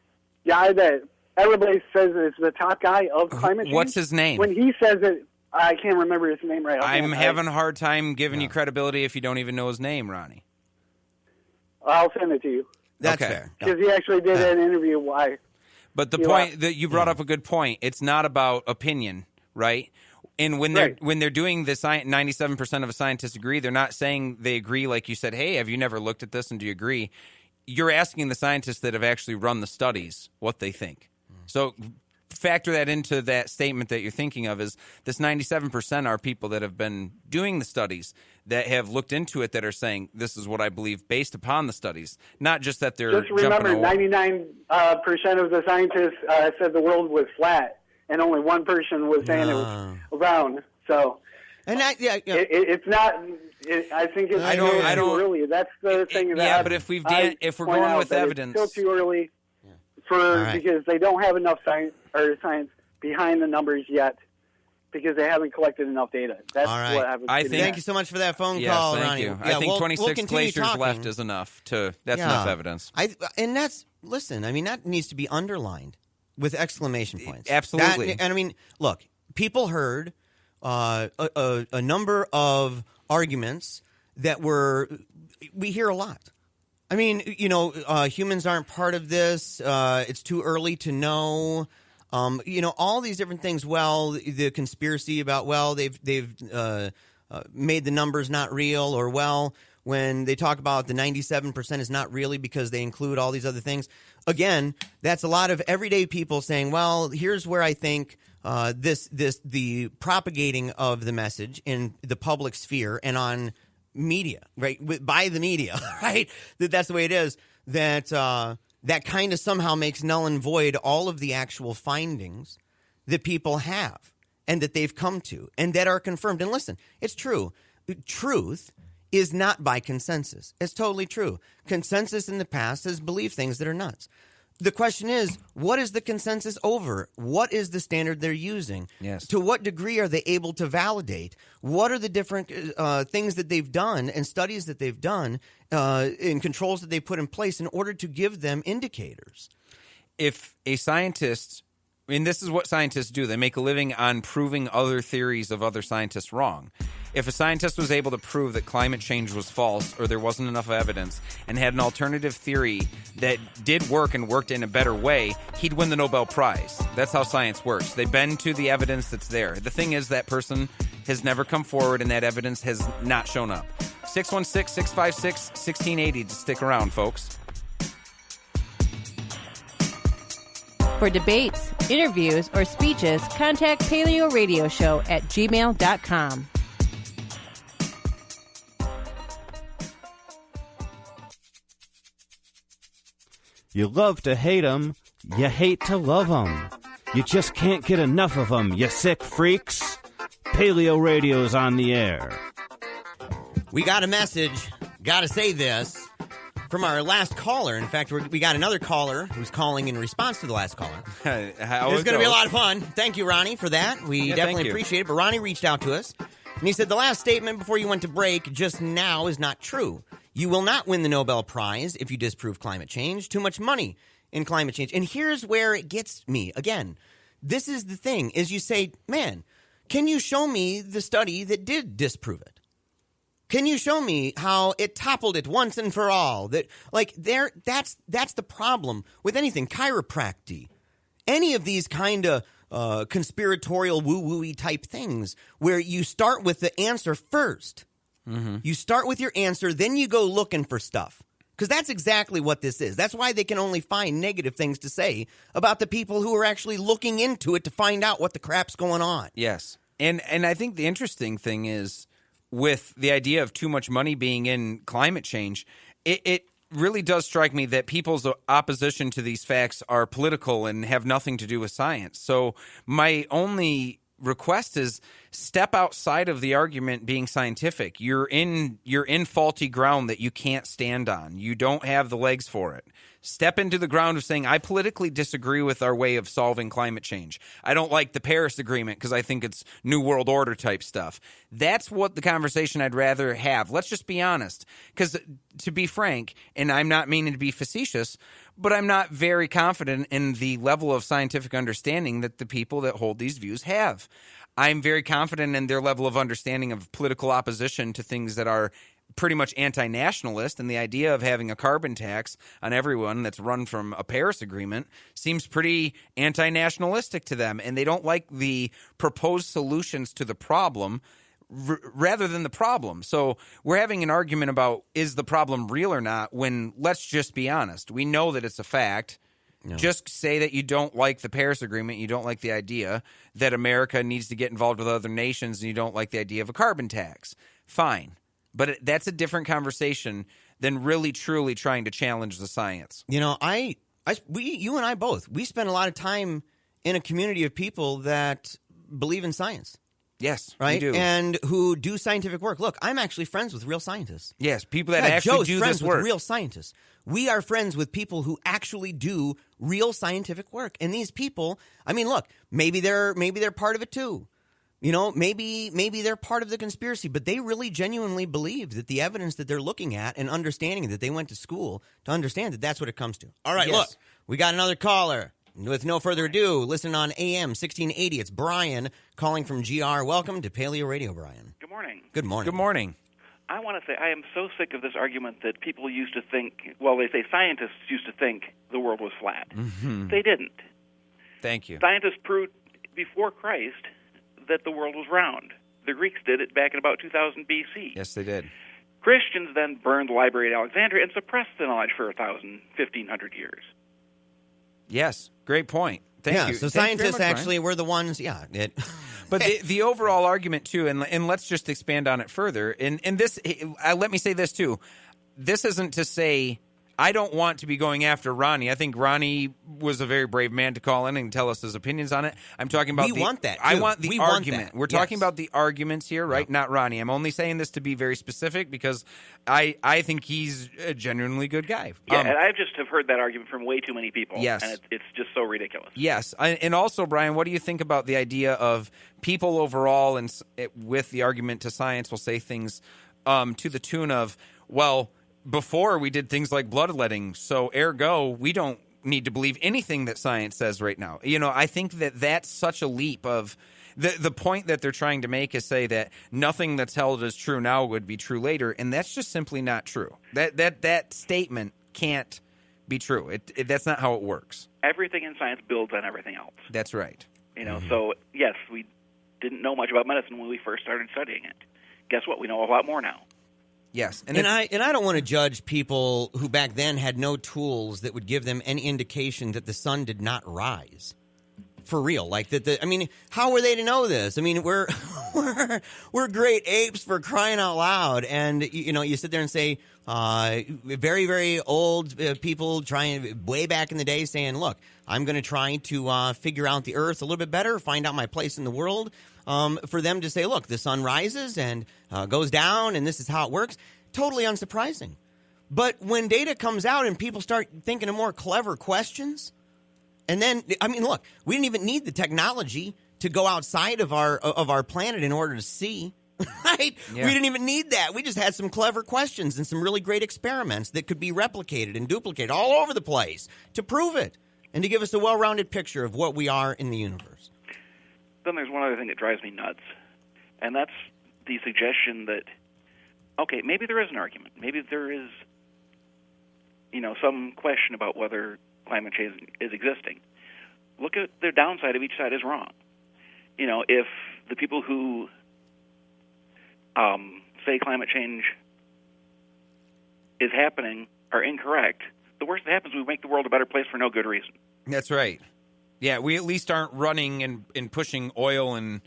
guy that everybody says is the top guy of climate change. What's his name? When he says it, I can't remember his name right. I'm having a hard time giving you credibility if you don't even know his name, Ronnie. I'll send it to you. That's fair. Because he actually did an interview. Why? But the point that you brought up a good point. It's not about opinion, right? And when they're doing this, 97% of scientists agree. They're not saying they agree like you said. Hey, have you never looked at this and do you agree? You're asking the scientists that have actually run the studies what they think. So factor that into that statement that you're thinking of is this 97% are people that have been doing the studies, that have looked into it, that are saying this is what I believe based upon the studies, not just that they're just remember 99% of the scientists said the world was flat, and only one person was saying it was round. So, and it's not. I think it's too early. That's the thing. But if we're going with evidence, it's still too early because they don't have enough science behind the numbers yet, because they haven't collected enough data. That's what I was thank you so much for that phone call, thank Ronnie. you. I think 26 glaciers left is enough. That's enough evidence. That needs to be underlined with exclamation points. Absolutely. And I mean, look, people heard a number of arguments that we hear a lot. I mean, humans aren't part of this. It's too early to know. All these different things. Well, the conspiracy about, they've made the numbers not real, or, when they talk about the 97% is not really because they include all these other things. Again, that's a lot of everyday people saying, well, here's where I think the propagating of the message in the public sphere and on media, right, by the media, right, that's the way it is, that kind of somehow makes null and void all of the actual findings that people have and that they've come to and that are confirmed. And listen, it's true. Truth is not by consensus. It's totally true. Consensus in the past has believed things that are nuts. The question is, what is the consensus over? What is the standard they're using? Yes. To what degree are they able to validate? What are the different things that they've done and studies that they've done and controls that they put in place in order to give them indicators? If a scientist, and this is what scientists do, they make a living on proving other theories of other scientists wrong. If a scientist was able to prove that climate change was false or there wasn't enough evidence and had an alternative theory that did work and worked in a better way, he'd win the Nobel Prize. That's how science works. They bend to the evidence that's there. The thing is, that person has never come forward and that evidence has not shown up. 616-656-1680 to stick around, folks. For debates, interviews, or speeches, contact PaleoRadio at gmail.com. You love to hate 'em, you hate to love 'em. You just can't get enough of 'em, you sick freaks. Paleo Radio's on the air. We got a message, gotta say this, from our last caller. In fact, we got another caller who's calling in response to the last caller. It's going to be a lot of fun. Thank you, Ronnie, for that. We definitely appreciate it. But Ronnie reached out to us, and he said, the last statement before you went to break just now is not true. You will not win the Nobel Prize if you disprove climate change. Too much money in climate change. And here's where it gets me. Again, this is the thing, is you say, man, can you show me the study that did disprove it? Can you show me how it toppled it once and for all? That's the problem with anything. Chiropractic, any of these kind of conspiratorial woo-woo-y type things where you start with the answer first. Mm-hmm. You start with your answer, then you go looking for stuff. Because that's exactly what this is. That's why they can only find negative things to say about the people who are actually looking into it to find out what the crap's going on. Yes. And I think the interesting thing is, with the idea of too much money being in climate change, it really does strike me that people's opposition to these facts are political and have nothing to do with science. So my only request is step outside of the argument being scientific. You're in faulty ground that you can't stand on. You don't have the legs for it. Step into the ground of saying, I politically disagree with our way of solving climate change. I don't like the Paris Agreement because I think it's New World Order type stuff. That's what the conversation I'd rather have. Let's just be honest. Because to be frank, and I'm not meaning to be facetious, but I'm not very confident in the level of scientific understanding that the people that hold these views have. I'm very confident in their level of understanding of political opposition to things that are pretty much anti-nationalist, and the idea of having a carbon tax on everyone that's run from a Paris Agreement seems pretty anti-nationalistic to them, and they don't like the proposed solutions to the problem rather than the problem. So we're having an argument about, is the problem real or not, when, let's just be honest, we know that it's a fact. No. Just say that you don't like the Paris Agreement, you don't like the idea that America needs to get involved with other nations, and you don't like the idea of a carbon tax. Fine. But that's a different conversation than really, truly trying to challenge the science. You know, you and I both, we spend a lot of time in a community of people that believe in science. Yes, right? we do. And who do scientific work. Look, I'm actually friends with real scientists. Yes, people that actually Joe's do friends this work. With real scientists. We are friends with people who actually do real scientific work. And these people, I mean, look, maybe they're part of it too. You know, maybe they're part of the conspiracy, but they really genuinely believe that the evidence that they're looking at and understanding that they went to school to understand that that's what it comes to. All right, Look, we got another caller. With no further ado, listen on AM 1680. It's Brian calling from GR. Welcome to Paleo Radio, Brian. Good morning. Good morning. Good morning. I want to say I am so sick of this argument that people used to think, well, they say scientists used to think the world was flat. Mm-hmm. They didn't. Thank you. Scientists proved before Christ that the world was round. The Greeks did it back in about 2000 BC. Yes, they did. Christians then burned the library at Alexandria and suppressed the knowledge for 1,500 years. Yes, great point. Thank you. So Thank you very scientists much, actually were the ones, But the overall argument, too, and let's just expand on it further, and this, let me say this, too. This isn't to say I don't want to be going after Ronnie. I think Ronnie was a very brave man to call in and tell us his opinions on it. I'm talking about We want that, too. I want the We want argument. that. We're talking about the arguments here, right? Not Ronnie. I'm only saying this to be very specific because I think he's a genuinely good guy. Yeah, and I just have heard that argument from way too many people. Yes. And it's just so ridiculous. Yes. And also, Brian, what do you think about the idea of people overall and with the argument to science will say things to the tune of, well, before we did things like bloodletting, so ergo, we don't need to believe anything that science says right now. You know, I think that that's such a leap of the point that they're trying to make is say that nothing that's held as true now would be true later, and that's just simply not true. That statement can't be true. That's not how it works. Everything in science builds on everything else. That's right. You know, so yes, we didn't know much about medicine when we first started studying it. Guess what? We know a lot more now. Yes, And I don't want to judge people who back then had no tools that would give them any indication that the sun did not rise. For real, like that. I mean, how were they to know this? I mean, we're great apes for crying out loud, and you sit there and say, very very old people trying way back in the day saying, look, I'm going to try to figure out the Earth a little bit better, find out my place in the world. For them to say, look, the sun rises and goes down, and this is how it works, totally unsurprising. But when data comes out and people start thinking of more clever questions, and then, I mean, look, we didn't even need the technology to go outside of our planet in order to see, right? Yeah. We didn't even need that. We just had some clever questions and some really great experiments that could be replicated and duplicated all over the place to prove it and to give us a well-rounded picture of what we are in the universe. Then there's one other thing that drives me nuts, and that's the suggestion that, okay, maybe there is an argument. Maybe there is, some question about whether climate change is existing. Look at the downside of each side is wrong. If the people who say climate change is happening are incorrect, the worst that happens is we make the world a better place for no good reason. That's right. Yeah, we at least aren't running and pushing oil and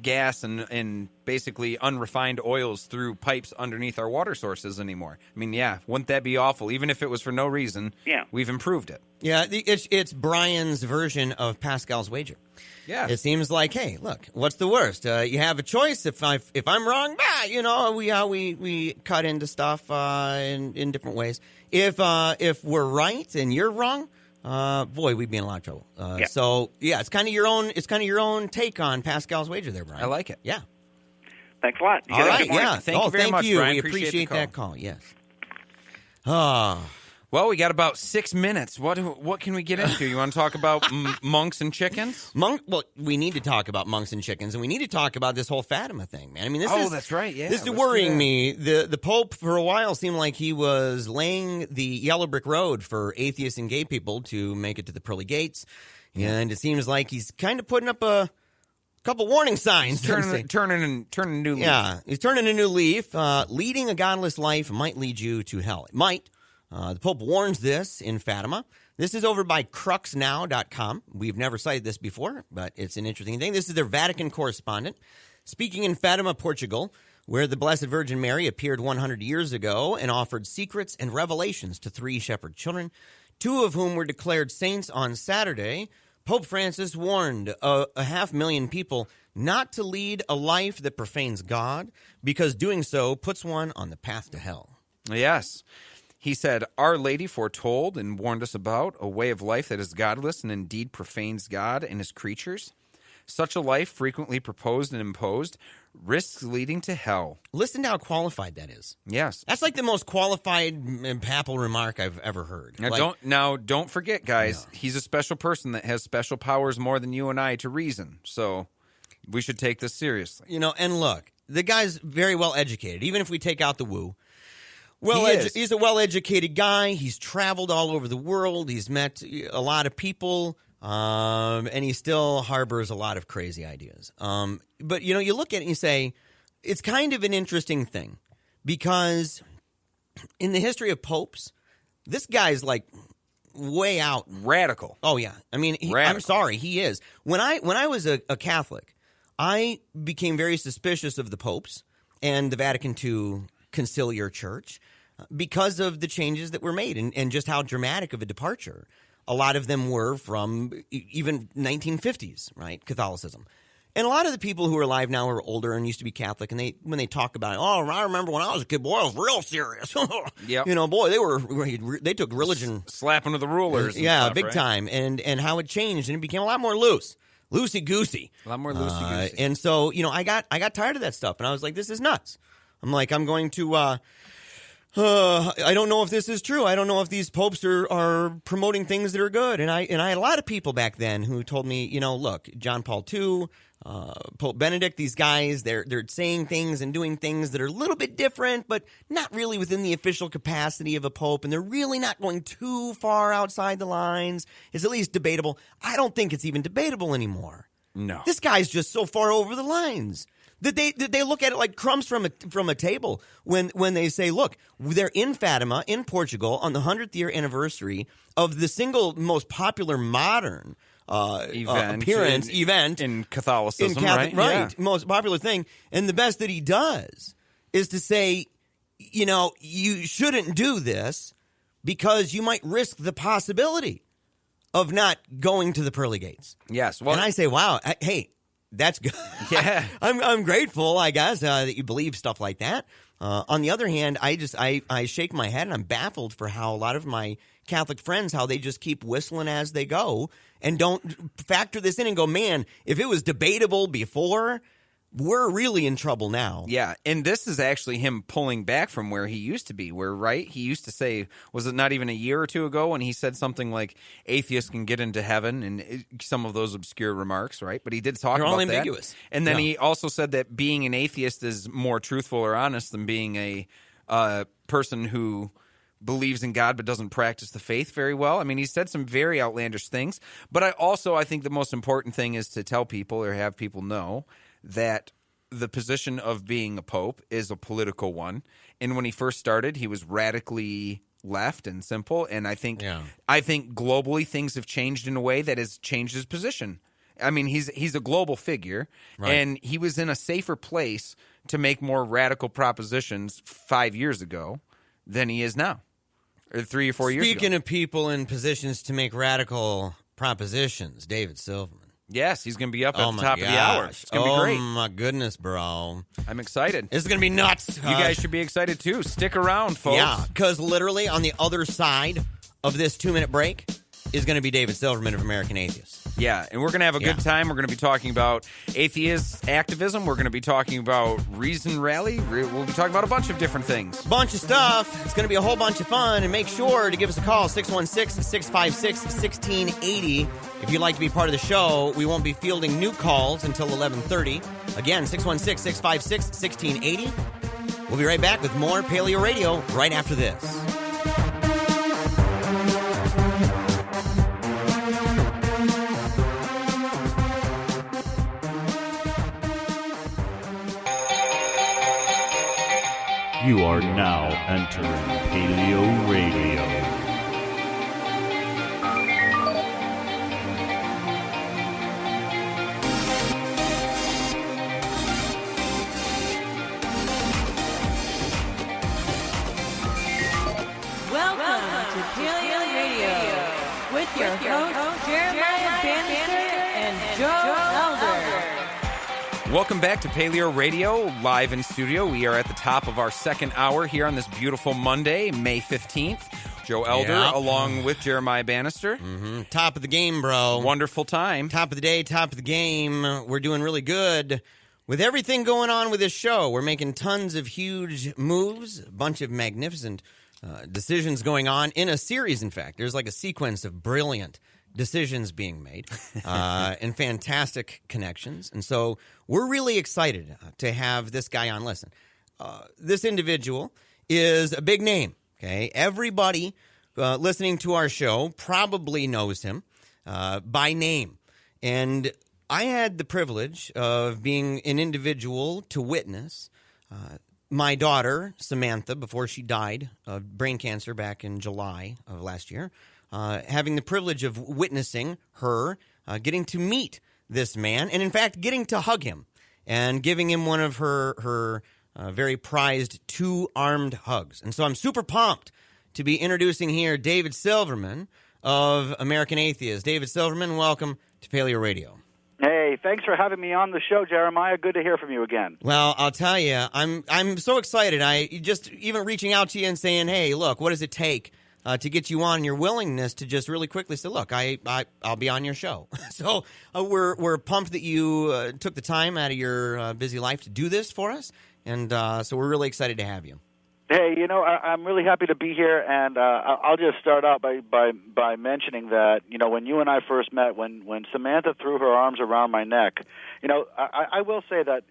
gas and basically unrefined oils through pipes underneath our water sources anymore. I mean, yeah, wouldn't that be awful? Even if it was for no reason, yeah, we've improved it. Yeah, it's Brian's version of Pascal's wager. Yeah, it seems like, hey, look, what's the worst? You have a choice. If I'm wrong, we cut into stuff in different ways. If we're right and you're wrong, boy, we'd be in a lot of trouble. Yeah. So yeah, it's kind of your own take on Pascal's wager there, Brian. I like it. Yeah. Thanks a lot. All right. Yeah. Thank you very much, you. Brian. We Appreciate the that call. Yes. Well, we got about 6 minutes. What can we get into? You want to talk about monks and chickens? Well, we need to talk about monks and chickens, and we need to talk about this whole Fatima thing, man. I mean, that's right. Yeah, this is worrying me. The Pope, for a while, seemed like he was laying the yellow brick road for atheists and gay people to make it to the pearly gates, and it seems like he's kind of putting up a couple warning signs. Turning a new leaf. Yeah, he's turning a new leaf. Leading a godless life might lead you to hell. It might. The Pope warns this in Fatima. This is over by cruxnow.com. We've never cited this before, but it's an interesting thing. This is their Vatican correspondent speaking in Fatima, Portugal, where the Blessed Virgin Mary appeared 100 years ago and offered secrets and revelations to 3 shepherd children, 2 of whom were declared saints on Saturday. Pope Francis warned 500,000 people not to lead a life that profanes God, because doing so puts one on the path to hell. Yes. He said, Our Lady foretold and warned us about a way of life that is godless and indeed profanes God and his creatures. Such a life, frequently proposed and imposed, risks leading to hell. Listen to how qualified that is. Yes. That's like the most qualified papal remark I've ever heard. Now, don't forget, guys, he's a special person that has special powers more than you and I to reason. So we should take this seriously. And look, the guy's very well educated, even if we take out the woo. He's a well-educated guy. He's traveled all over the world. He's met a lot of people, and he still harbors a lot of crazy ideas. But, you look at it and you say, it's kind of an interesting thing because in the history of popes, this guy's like way out. Radical. Oh, yeah. I mean, I'm sorry, he is. When I was a Catholic, I became very suspicious of the popes and the Vatican II conciliar church because of the changes that were made and just how dramatic of a departure a lot of them were from even 1950s, right, Catholicism. And a lot of the people who are alive now are older and used to be Catholic, and when they talk about it, I remember when I was a kid, boy, I was real serious. Yep. Boy, they took religion. Slapping with the rulers. Yeah, stuff, big right? time. And how it changed, and it became a lot more loosey-goosey. A lot more loosey-goosey. And so, I got tired of that stuff, and I was like, this is nuts. I'm going to, I don't know if this is true. I don't know if these popes are promoting things that are good. And I had a lot of people back then who told me, look, John Paul II, Pope Benedict, these guys, they're saying things and doing things that are a little bit different, but not really within the official capacity of a pope, and they're really not going too far outside the lines. It's at least debatable. I don't think it's even debatable anymore. No. This guy's just so far over the lines that they look at it like crumbs from a table when they say, look, they're in Fatima, in Portugal, on the 100th year anniversary of the single most popular modern event in Catholicism, right? Yeah. Most popular thing. And the best that he does is to say, you shouldn't do this because you might risk the possibility of not going to the pearly gates. Yes. Well, and I say, wow, hey, that's good. Yeah. I'm grateful, I guess, that you believe stuff like that. On the other hand, I shake my head and I'm baffled for how a lot of my Catholic friends, how they just keep whistling as they go and don't factor this in and go, man, if it was debatable before, we're really in trouble now. Yeah, and this is actually him pulling back from where he used to be, he used to say, was it not even a year or two ago when he said something like atheists can get into heaven and some of those obscure remarks, right? But he did talk about that. They're all ambiguous. And then he also said that being an atheist is more truthful or honest than being a person who believes in God but doesn't practice the faith very well. I mean, he said some very outlandish things. But I think the most important thing is to tell people or have people know that the position of being a pope is a political one. And when he first started, he was radically left and simple. And I think globally things have changed in a way that has changed his position. I mean, he's a global figure, right, and he was in a safer place to make more radical propositions 5 years ago than he is now, or 3 or 4 years ago. Speaking of people in positions to make radical propositions, David Silverman. Yes, he's going to be up at the top of the hour. It's going to be great. Oh, my goodness, bro. I'm excited. This is going to be nuts. You guys should be excited, too. Stick around, folks. Yeah, because literally on the other side of this 2-minute break is going to be David Silverman of American Atheists. Yeah, and we're going to have a good time. We're going to be talking about atheist activism. We're going to be talking about Reason Rally. We'll be talking about a bunch of different things. Bunch of stuff. It's going to be a whole bunch of fun. And make sure to give us a call, 616-656-1680. If you'd like to be part of the show, we won't be fielding new calls until 11:30. Again, 616-656-1680. We'll be right back with more Paleo Radio right after this. You are now entering Paleo Radio. Welcome to Paleo Radio with your hosts Jeremiah Bannister and Joe Elder. Welcome back to Paleo Radio, live in studio. We are at the top of our second hour here on this beautiful Monday, May 15th. Joe Elder, along with Jeremiah Bannister. Mm-hmm. Top of the game, bro. Wonderful time. Top of the day, top of the game. We're doing really good with everything going on with this show. We're making tons of huge moves, a bunch of magnificent decisions going on in a series, in fact. There's like a sequence of brilliant decisions being made and fantastic connections. And so we're really excited to have this guy on. Listen, this individual is a big name, okay? Everybody listening to our show probably knows him by name. And I had the privilege of being an individual to witness my daughter, Samantha, before she died of brain cancer back in July of last year, having the privilege of witnessing her getting to meet this man and, in fact, getting to hug him and giving him one of her very prized two-armed hugs. And so I'm super pumped to be introducing here David Silverman of American Atheists. David Silverman, welcome to Paleo Radio. Hey, thanks for having me on the show, Jeremiah. Good to hear from you again. Well, I'll tell you, I'm so excited. I just even reaching out to you and saying, hey, look, what does it take to get you on? Your willingness to just really quickly say, look, I'll be on your show. So we're pumped that you took the time out of your busy life to do this for us, and so we're really excited to have you. Hey, I'm really happy to be here, and I'll just start out by mentioning that, when you and I first met, when Samantha threw her arms around my neck, I will say that,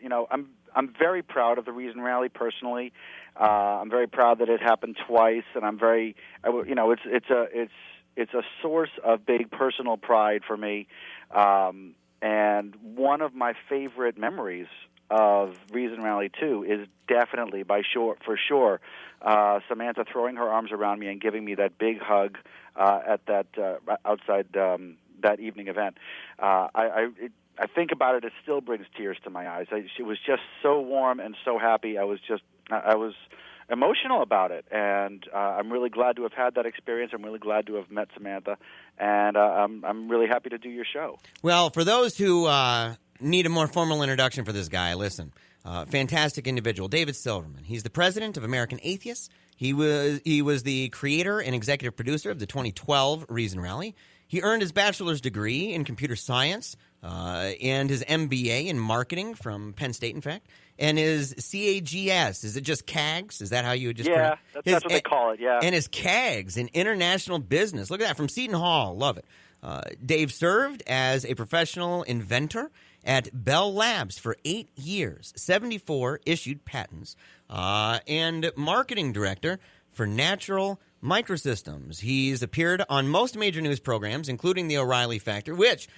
I'm very proud of the Reason Rally personally. I'm very proud that it happened twice, and I'm very, it's a source of big personal pride for me, and one of my favorite memories of Reason Rally 2 is definitely, for sure, Samantha throwing her arms around me and giving me that big hug at that outside that evening event. I think about it; it still brings tears to my eyes. She was just so warm and so happy. I was emotional about it, and I'm really glad to have had that experience. I'm really glad to have met Samantha, and I'm really happy to do your show. Well, for those who need a more formal introduction for this guy, listen, fantastic individual, David Silverman. He's the president of American Atheists. He was the creator and executive producer of the 2012 Reason Rally. He earned his bachelor's degree in computer science and his MBA in marketing from Penn State, in fact, and his CAGS. Is it just CAGS? Is that how you would just pronounce it? Yeah, that's what they call it, yeah. And his CAGS in international business. Look at that, from Seton Hall. Love it. Dave served as a professional inventor at Bell Labs for 8 years, 74 issued patents, and marketing director for Natural Microsystems. He's appeared on most major news programs, including The O'Reilly Factor, which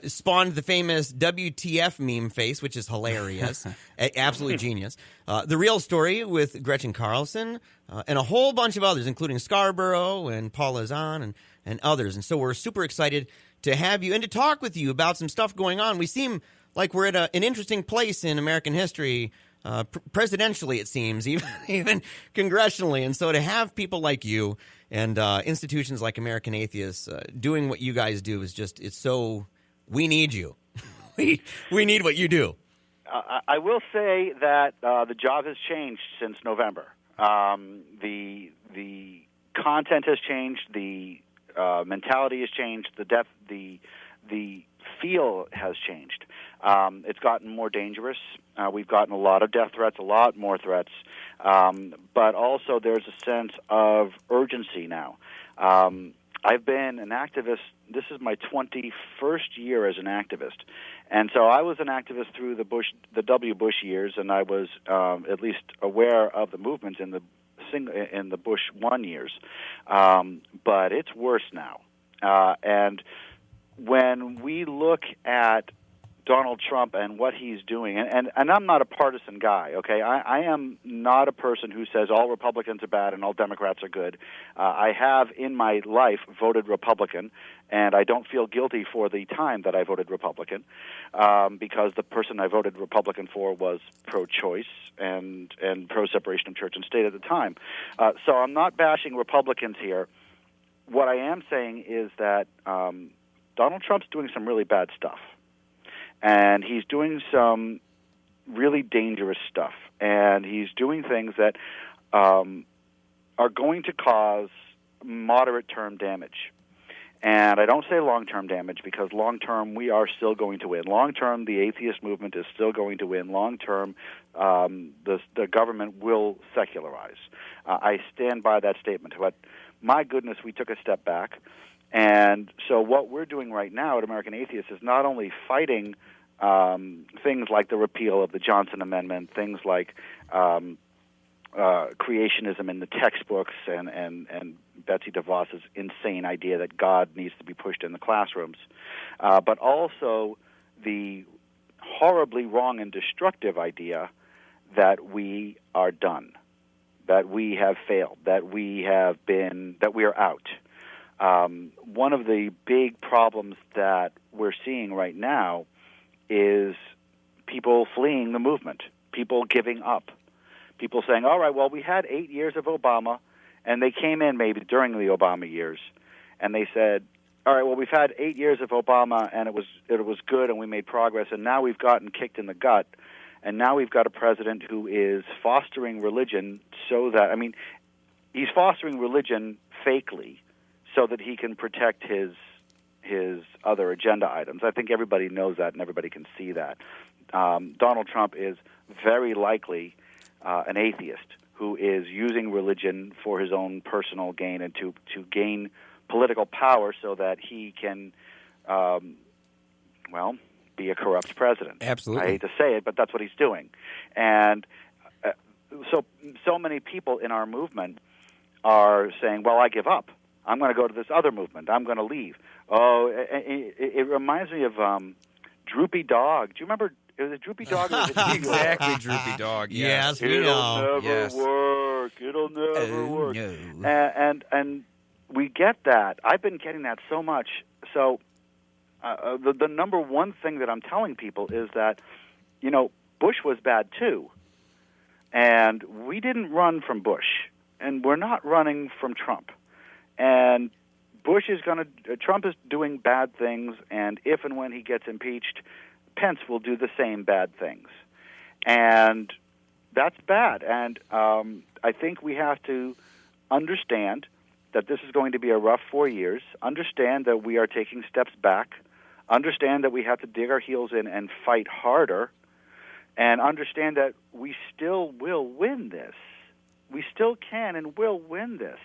spawned the famous WTF meme face, which is hilarious. Absolutely genius. The Real Story with Gretchen Carlson, and a whole bunch of others, including Scarborough and Paul Lazan and others. And so we're super excited to have you and to talk with you about some stuff going on. We seem like we're at an interesting place in American history, presidentially, it seems, even congressionally. And so to have people like you and institutions like American Atheists doing what you guys do is just, it's so, we need you. we need what you do. I will say that the job has changed since November. The content has changed, the mentality has changed, the feel has changed. It's gotten more dangerous. We've gotten a lot of death threats, a lot more threats, but also there's a sense of urgency now. I've been an activist. This is my 21st year as an activist, and so I was an activist through the W. Bush years, and I was at least aware of the movements in the Bush 1 years, but it's worse now. And when we look at Donald Trump and what he's doing, and I'm not a partisan guy, okay? I am not a person who says all Republicans are bad and all Democrats are good. I have in my life voted Republican, and I don't feel guilty for the time that I voted Republican because the person I voted Republican for was pro-choice and pro-separation of church and state at the time. So I'm not bashing Republicans here. What I am saying is that Donald Trump's doing some really bad stuff. And he's doing some really dangerous stuff. And he's doing things that are going to cause moderate-term damage. And I don't say long-term damage because long-term we are still going to win. Long-term, the atheist movement is still going to win. Long-term, the government will secularize. I stand by that statement. But my goodness, we took a step back. And so what we're doing right now at American Atheists is not only fighting things like the repeal of the Johnson Amendment, things like creationism in the textbooks, and Betsy DeVos's insane idea that God needs to be pushed in the classrooms, but also the horribly wrong and destructive idea that we are done, that we have failed, that we are out. One of the big problems that we're seeing right now is people fleeing the movement, people giving up, people saying, all right, well, we had 8 years of Obama, and they came in maybe during the Obama years, and they said, all right, well, we've had 8 years of Obama, and it was good, and we made progress, and now we've gotten kicked in the gut, and now we've got a president who is fostering religion so that, I mean, he's fostering religion fakely so that he can protect his other agenda items. I think everybody knows that and everybody can see that. Donald Trump is very likely an atheist who is using religion for his own personal gain and to gain political power so that he can, be a corrupt president. Absolutely. I hate to say it, but that's what he's doing. And so many people in our movement are saying, well, I give up. I'm going to go to this other movement. I'm going to leave. Oh, it reminds me of Droopy Dog. Do you remember? It was a Droopy Dog. Or was it Exactly, Droopy Dog. Yes, we know. It'll never work. It'll never work. No. And we get that. I've been getting that so much. So the number one thing that I'm telling people is that, Bush was bad too. And we didn't run from Bush. And we're not running from Trump. And Trump is doing bad things, and if and when he gets impeached, Pence will do the same bad things. And that's bad. And I think we have to understand that this is going to be a rough 4 years, understand that we are taking steps back, understand that we have to dig our heels in and fight harder, and understand that we still will win this. We still can and will win this.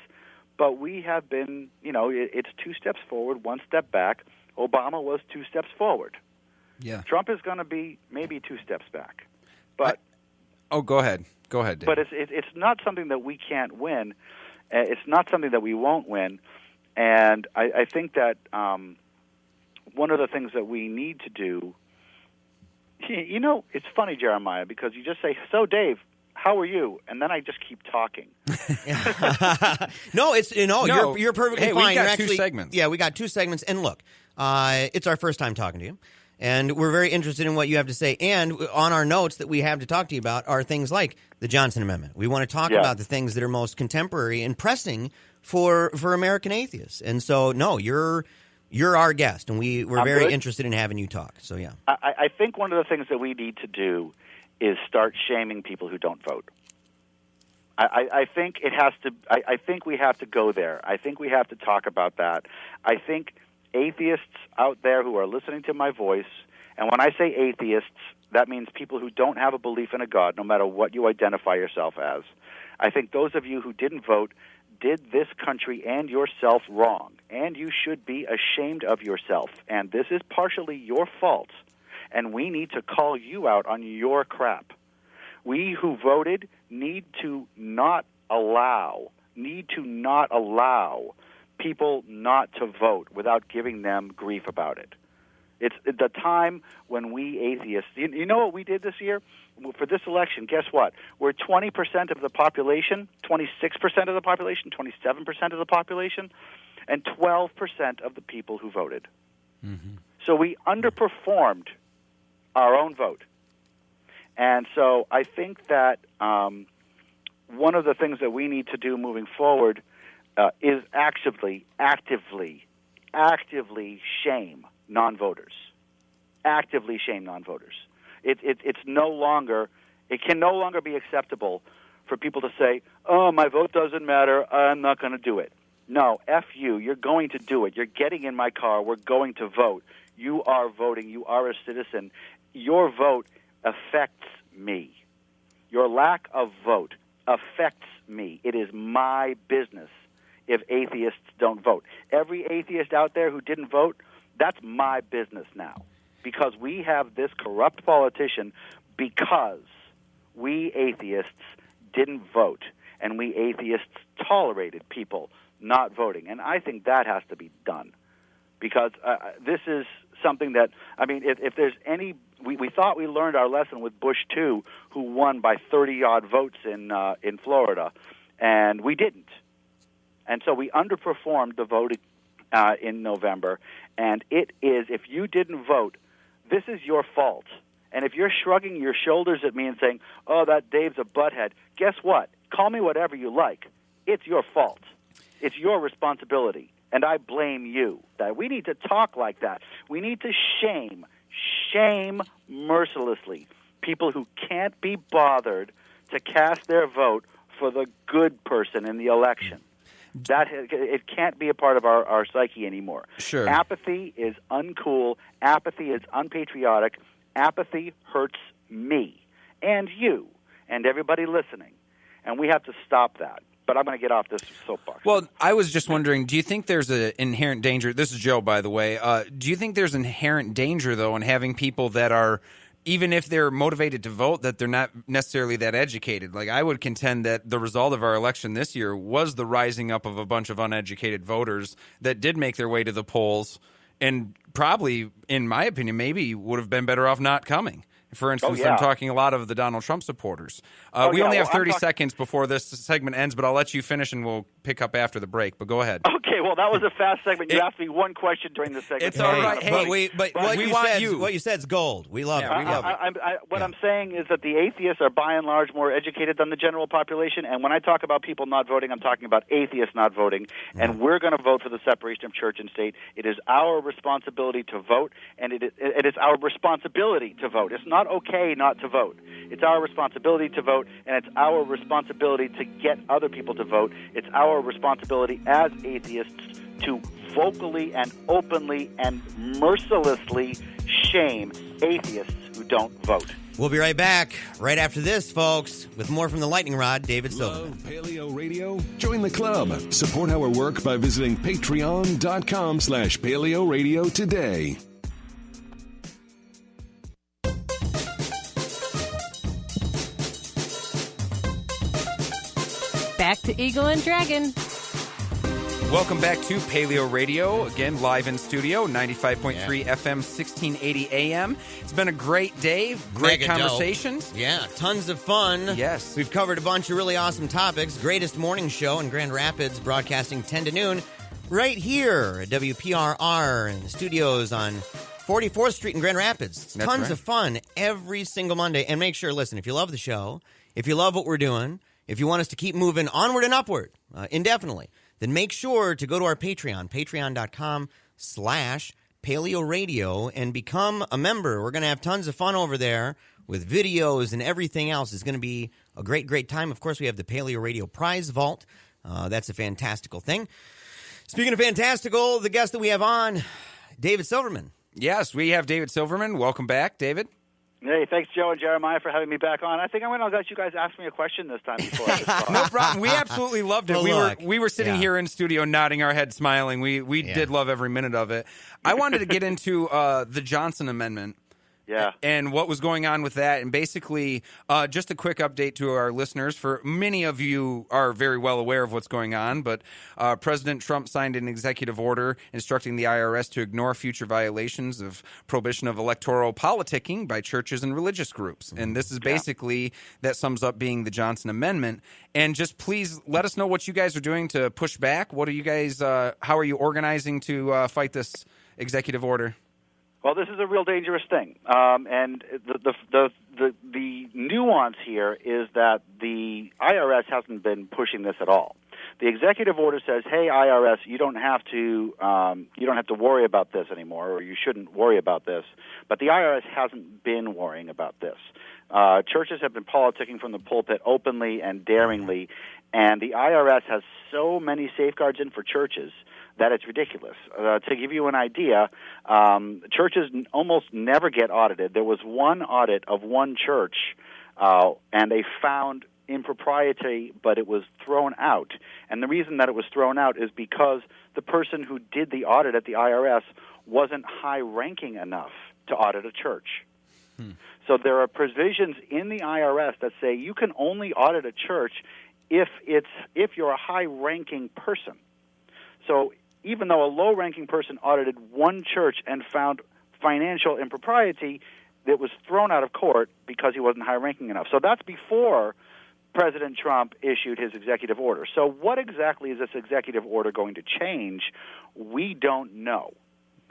But we have been, it's 2 steps forward, 1 step back. Obama was 2 steps forward. Yeah. Trump is going to be maybe 2 steps back. But go ahead. Go ahead, Dave. But it's not something that we can't win. It's not something that we won't win. And I think that one of the things that we need to do, it's funny, Jeremiah, because you just say, so, Dave, how are you? And then I just keep talking. No, you're perfectly hey, fine. We got 2 segments. Yeah, we got 2 segments. And look, it's our first time talking to you. And we're very interested in what you have to say. And on our notes that we have to talk to you about are things like the Johnson Amendment. We want to talk about the things that are most contemporary and pressing for American atheists. And so, no, you're our guest, and we're very interested in having you talk. So, yeah. I think one of the things that we need to do is start shaming people who don't vote. I think it has to. I think we have to go there. I think we have to talk about that. I think atheists out there who are listening to my voice, and when I say atheists, that means people who don't have a belief in a God, no matter what you identify yourself as. I think those of you who didn't vote did this country and yourself wrong, and you should be ashamed of yourself. And this is partially your fault, and we need to call you out on your crap. We who voted need to not allow people not to vote without giving them grief about it. It's the time when we atheists, you know what we did this year? For this election, guess what? We're 20% of the population, 26% of the population, 27% of the population, and 12% of the people who voted. Mm-hmm. So we underperformed our own vote. And so I think that one of the things that we need to do moving forward is actively shame non-voters. Actively shame non-voters. It's no longer. It can no longer be acceptable for people to say, "Oh, my vote doesn't matter. I'm not going to do it." No, F you. You're going to do it. You're getting in my car. We're going to vote. You are voting. You are a citizen. Your vote affects me. Your lack of vote affects me. It is my business if atheists don't vote. Every atheist out there who didn't vote, that's my business now, because we have this corrupt politician because we atheists didn't vote, and we atheists tolerated people not voting. And I think that has to be done, because this is something that, I mean, if there's any, we thought we learned our lesson with Bush 2, who won by 30-odd votes in Florida, and we didn't. And so we underperformed the voting in November, and it is, if you didn't vote, this is your fault. And if you're shrugging your shoulders at me and saying, oh, that Dave's a butthead, guess what? Call me whatever you like. It's your fault. It's your responsibility, and I blame you. That we need to talk like that. We need to shame mercilessly people who can't be bothered to cast their vote for the good person in the election. It can't be a part of our psyche anymore. Sure. Apathy is uncool. Apathy is unpatriotic. Apathy hurts me and you and everybody listening, and we have to stop that. But I'm going to get off this soapbox. Well, I was just wondering, do you think there's an inherent danger? This is Joe, by the way. Do you think there's inherent danger, though, in having people that are, even if they're motivated to vote, that they're not necessarily that educated? Like, I would contend that the result of our election this year was the rising up of a bunch of uneducated voters that did make their way to the polls and probably, in my opinion, maybe would have been better off not coming. For instance, I'm talking a lot of the Donald Trump supporters. We only have 30 seconds before this segment ends, but I'll let you finish and we'll pick up after the break. But go ahead. Okay, well, that was a fast segment. You asked me one question during the segment. It's all right. Hey, but what you said's gold. We love it. We love it. What I'm saying is that the atheists are by and large more educated than the general population, and when I talk about people not voting, I'm talking about atheists not voting, and we're going to vote for the separation of church and state. It is our responsibility to vote, and it is our responsibility to vote. It's not okay not to vote. It's our responsibility to vote, and it's our responsibility to get other people to vote. It's our responsibility as atheists to vocally and openly and mercilessly shame atheists who don't vote. We'll be right back right after this, folks, with more from the Lightning Rod, David Silverman. Love Paleo Radio? Join the club. Support our work by visiting patreon.com/Paleo Radio today. Back to Eagle and Dragon. Welcome back to Paleo Radio, again, live in studio, 95.3 FM, 1680 AM. It's been a great day, great Mega conversations. Dope. Yeah, tons of fun. Yes. We've covered a bunch of really awesome topics. Greatest morning show in Grand Rapids, broadcasting 10 to noon, right here at WPRR in the studios on 44th Street in Grand Rapids. It's tons of fun every single Monday. And make sure, listen, if you love the show, if you love what we're doing, if you want us to keep moving onward and upward indefinitely, then make sure to go to our Patreon, patreon.com/PaleoRadio, and become a member. We're going to have tons of fun over there with videos and everything else. It's going to be a great, great time. Of course, we have the Paleo Radio Prize Vault. That's a fantastical thing. Speaking of fantastical, the guest that we have on, David Silverman. Yes, we have David Silverman. Welcome back, David. Hey, thanks, Joe and Jeremiah, for having me back on. I think I'm going to let you guys ask me a question this time before I just talk. No problem. We absolutely loved it. Well, we were sitting here in studio nodding our head, smiling. We did love every minute of it. I wanted to get into the Johnson Amendment. Yeah. And what was going on with that. And basically, just a quick update to our listeners. For many of you are very well aware of what's going on, but President Trump signed an executive order instructing the IRS to ignore future violations of prohibition of electoral politicking by churches and religious groups. And this is basically, that sums up being the Johnson Amendment. And just please let us know what you guys are doing to push back. What are you guys, how are you organizing to fight this executive order? Well, this is a real dangerous thing, and the nuance here is that the IRS hasn't been pushing this at all. The executive order says, "Hey, IRS, you don't have to worry about this anymore, or you shouldn't worry about this." But the IRS hasn't been worrying about this. Churches have been politicking from the pulpit openly and daringly, and the IRS has so many safeguards in for churches that it's ridiculous. To give you an idea, churches almost never get audited. There was one audit of one church, and they found impropriety, but it was thrown out. And the reason that it was thrown out is because the person who did the audit at the IRS wasn't high-ranking enough to audit a church. So there are provisions in the IRS that say you can only audit a church if you're a high-ranking person. So even though a low-ranking person audited one church and found financial impropriety, it was thrown out of court because he wasn't high-ranking enough. So that's before President Trump issued his executive order. So what exactly is this executive order going to change? We don't know.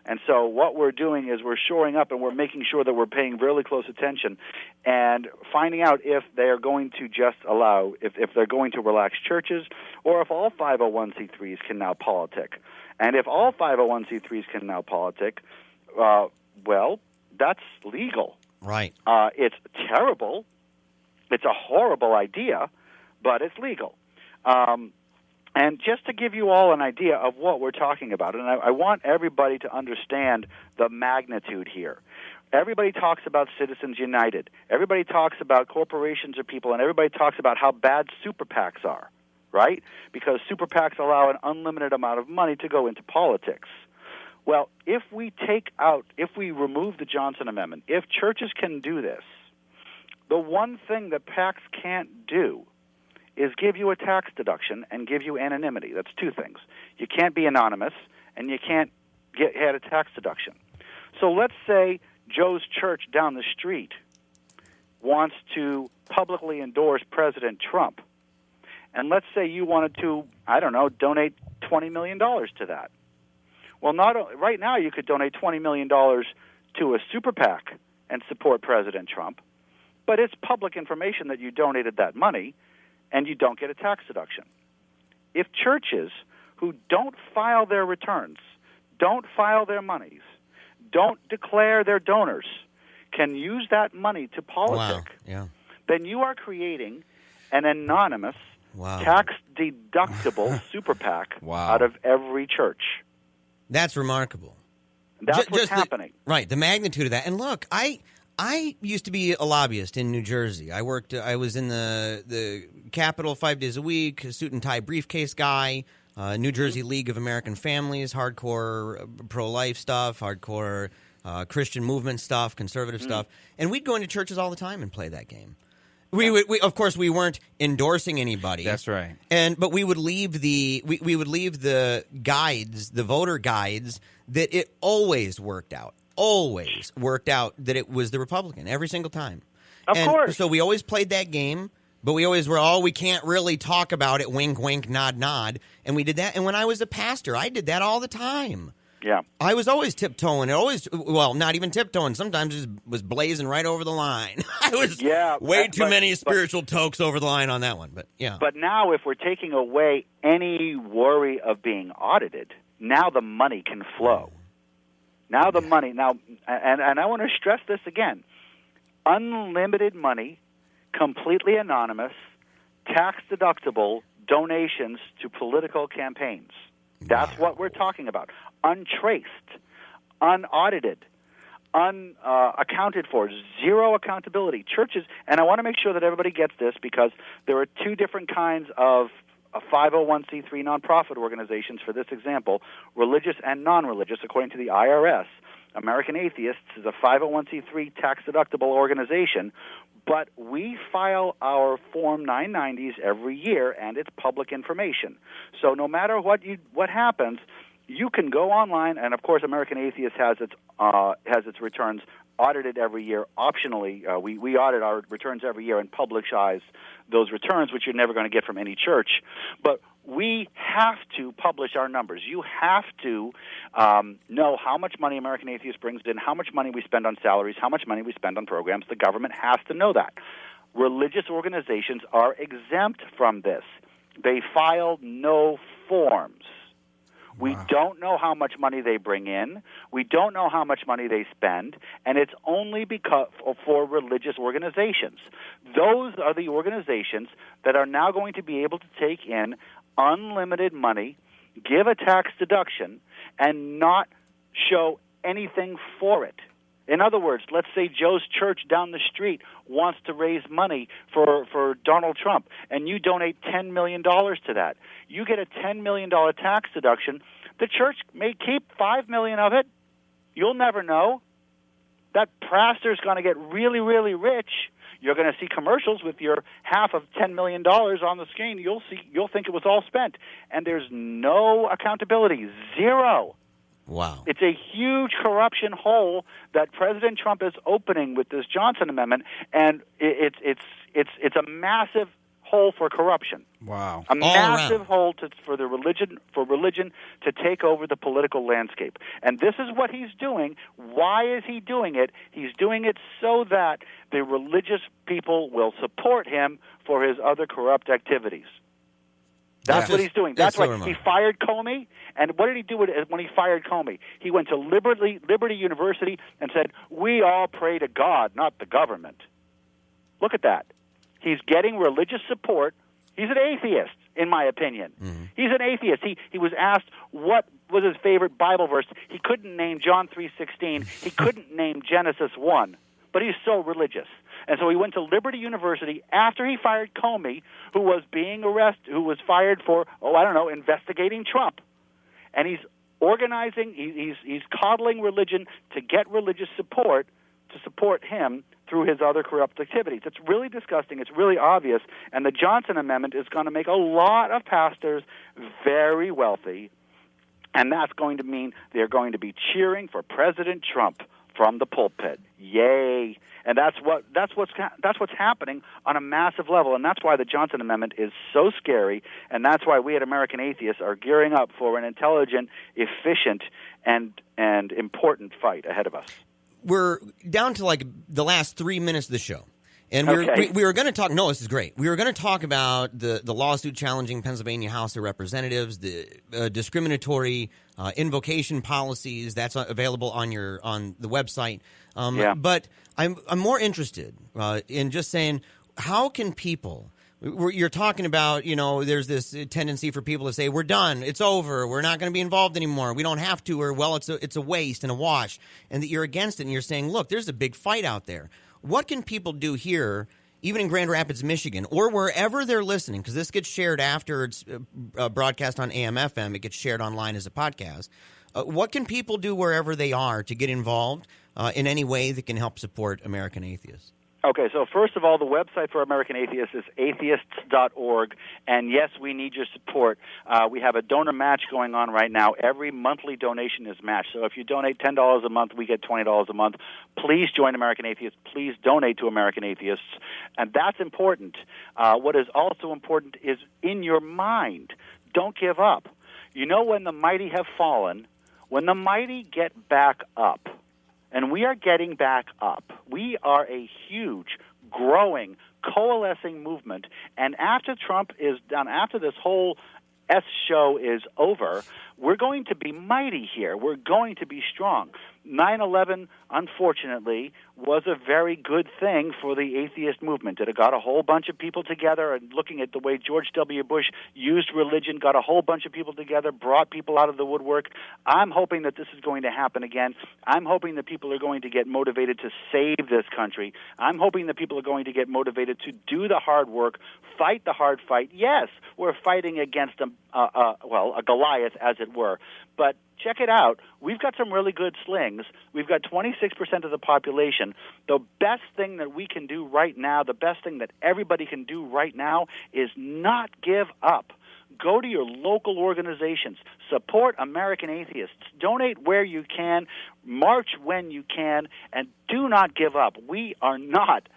And so what we're doing is we're shoring up and we're making sure that we're paying really close attention and finding out if they are going to just allow, if they're going to relax churches, or if all 501c3s can now politic. And if all 501c3s can now politic, well, that's legal. Right. It's terrible. It's a horrible idea, but it's legal. And just to give you all an idea of what we're talking about, and I want everybody to understand the magnitude here. Everybody talks about Citizens United. Everybody talks about corporations or people, and everybody talks about how bad super PACs are, right? Because super PACs allow an unlimited amount of money to go into politics. Well, if we remove the Johnson Amendment, if churches can do this, the one thing that PACs can't do is give you a tax deduction and give you anonymity. That's two things. You can't be anonymous, and you can't get a tax deduction. So let's say Joe's church down the street wants to publicly endorse President Trump, and let's say you wanted to, donate $20 million to that. Well, right now you could donate $20 million to a super PAC and support President Trump, but it's public information that you donated that money, and you don't get a tax deduction. If churches who don't file their returns, don't file their monies, don't declare their donors, can use that money to politic, then you are creating an anonymous, tax-deductible super PAC out of every church. That's remarkable. That's what's happening. The magnitude of that. And look, I used to be a lobbyist in New Jersey. I was in the Capitol 5 days a week, a suit and tie briefcase guy, New Jersey League of American Families, hardcore pro-life stuff, hardcore Christian movement stuff, conservative stuff. And we'd go into churches all the time and play that game. We of course we weren't endorsing anybody. That's right. But we would leave the guides, the voter guides, that it always worked out that it was the Republican every single time. Of course. So we always played that game, but we always were, we can't really talk about it, wink, wink, nod, nod. And we did that. And when I was a pastor, I did that all the time. Yeah. I was always tiptoeing. Not even tiptoeing. Sometimes it was blazing right over the line. I was way too many spiritual tokes over the line on that one. But yeah. But now if we're taking away any worry of being audited, now the money can flow. Now the money, and I want to stress this again, unlimited money, completely anonymous, tax-deductible donations to political campaigns. That's what we're talking about. Untraced, unaudited, unaccounted for, zero accountability. Churches, and I want to make sure that everybody gets this because there are two different kinds of 501c3 nonprofit organizations for this example, religious and non-religious, according to the IRS. American Atheists is a 501c3 tax-deductible organization, but we file our Form 990s every year, and it's public information. So no matter what happens, you can go online, and of course American Atheist has its returns audited every year. Optionally, we audit our returns every year and publicize those returns, which you're never going to get from any church. But we have to publish our numbers. You have to know how much money American Atheist brings in, how much money we spend on salaries, how much money we spend on programs. The government has to know that. Religious organizations are exempt from this. They file no forms. We don't know how much money they bring in. We don't know how much money they spend, and it's only because for religious organizations. Those are the organizations that are now going to be able to take in unlimited money, give a tax deduction, and not show anything for it. In other words, let's say Joe's church down the street wants to raise money for Donald Trump, and you donate $10 million to that. You get a $10 million tax deduction. The church may keep $5 million of it. You'll never know. That pastor's going to get really, really rich. You're going to see commercials with your half of $10 million on the screen. You'll think it was all spent, and there's no accountability, zero. Wow. It's a huge corruption hole that President Trump is opening with this Johnson Amendment, and it's a massive hole for corruption. Wow. A massive hole for religion to take over the political landscape. And this is what he's doing. Why is he doing it? He's doing it so that the religious people will support him for his other corrupt activities. That's what he's doing. That's why he fired Comey. And what did he do when he fired Comey? He went to Liberty University and said, "We all pray to God, not the government." Look at that. He's getting religious support. He's an atheist, in my opinion. Mm-hmm. He's an atheist. He was asked what was his favorite Bible verse. He couldn't name John 3:16. He couldn't name Genesis 1. But he's so religious. And so he went to Liberty University after he fired Comey, who was being arrested, who was fired for, investigating Trump. And he's organizing, he's coddling religion to get religious support to support him through his other corrupt activities. It's really disgusting. It's really obvious. And the Johnson Amendment is going to make a lot of pastors very wealthy, and that's going to mean they're going to be cheering for President Trump from the pulpit. Yay! And that's what's happening on a massive level, and that's why the Johnson Amendment is so scary, and that's why we at American Atheists are gearing up for an intelligent, efficient, and important fight ahead of us. We're down to like the last 3 minutes of the show. And we were going to talk – no, this is great. We were going to talk about the lawsuit challenging Pennsylvania House of Representatives, the discriminatory invocation policies. That's available on the website. But I'm more interested in just saying, how can people – you're talking about, there's this tendency for people to say, we're done, it's over, we're not going to be involved anymore, we don't have to, or, well, it's a waste and a wash, and that you're against it, and you're saying, look, there's a big fight out there. What can people do here, even in Grand Rapids, Michigan, or wherever they're listening, because this gets shared after it's broadcast on AM/FM, it gets shared online as a podcast. What can people do wherever they are to get involved in any way that can help support American Atheists? Okay, so first of all, the website for American Atheists is atheists.org, and yes, we need your support. We have a donor match going on right now. Every monthly donation is matched. So if you donate $10 a month, we get $20 a month. Please join American Atheists. Please donate to American Atheists, and that's important. What is also important is in your mind, don't give up. When the mighty have fallen, when the mighty get back up, and we are getting back up. We are a huge, growing, coalescing movement. And after Trump is done, after this whole S show is over, we're going to be mighty here. We're going to be strong. 9/11, unfortunately, was a very good thing for the atheist movement. It got a whole bunch of people together, and looking at the way George W. Bush used religion, got a whole bunch of people together, brought people out of the woodwork. I'm hoping that this is going to happen again. I'm hoping that people are going to get motivated to save this country. I'm hoping that people are going to get motivated to do the hard work, fight the hard fight. Yes, we're fighting against a Goliath, as it were, but check it out. We've got some really good slings. We've got 26% of the population. The best thing that we can do right now, the best thing that everybody can do right now is not give up. Go to your local organizations. Support American Atheists. Donate where you can. March when you can. And do not give up. We are not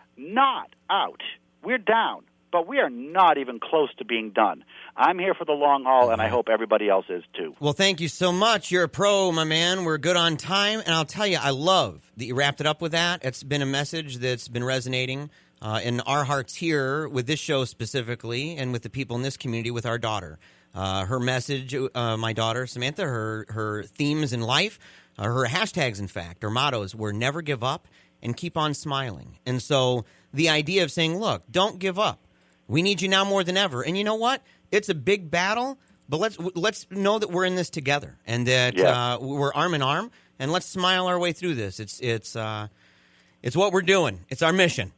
out. We're down. But we are not even close to being done. I'm here for the long haul, and I hope everybody else is too. Well, thank you so much. You're a pro, my man. We're good on time. And I'll tell you, I love that you wrapped it up with that. It's been a message that's been resonating in our hearts here with this show specifically and with the people in this community with our daughter. Her message, my daughter, Samantha, her themes in life, her hashtags, in fact, her mottos were never give up and keep on smiling. And so the idea of saying, look, don't give up. We need you now more than ever. And you know what? It's a big battle, but let's know that we're in this together and that we're arm in arm and let's smile our way through this. It's what we're doing. It's our mission.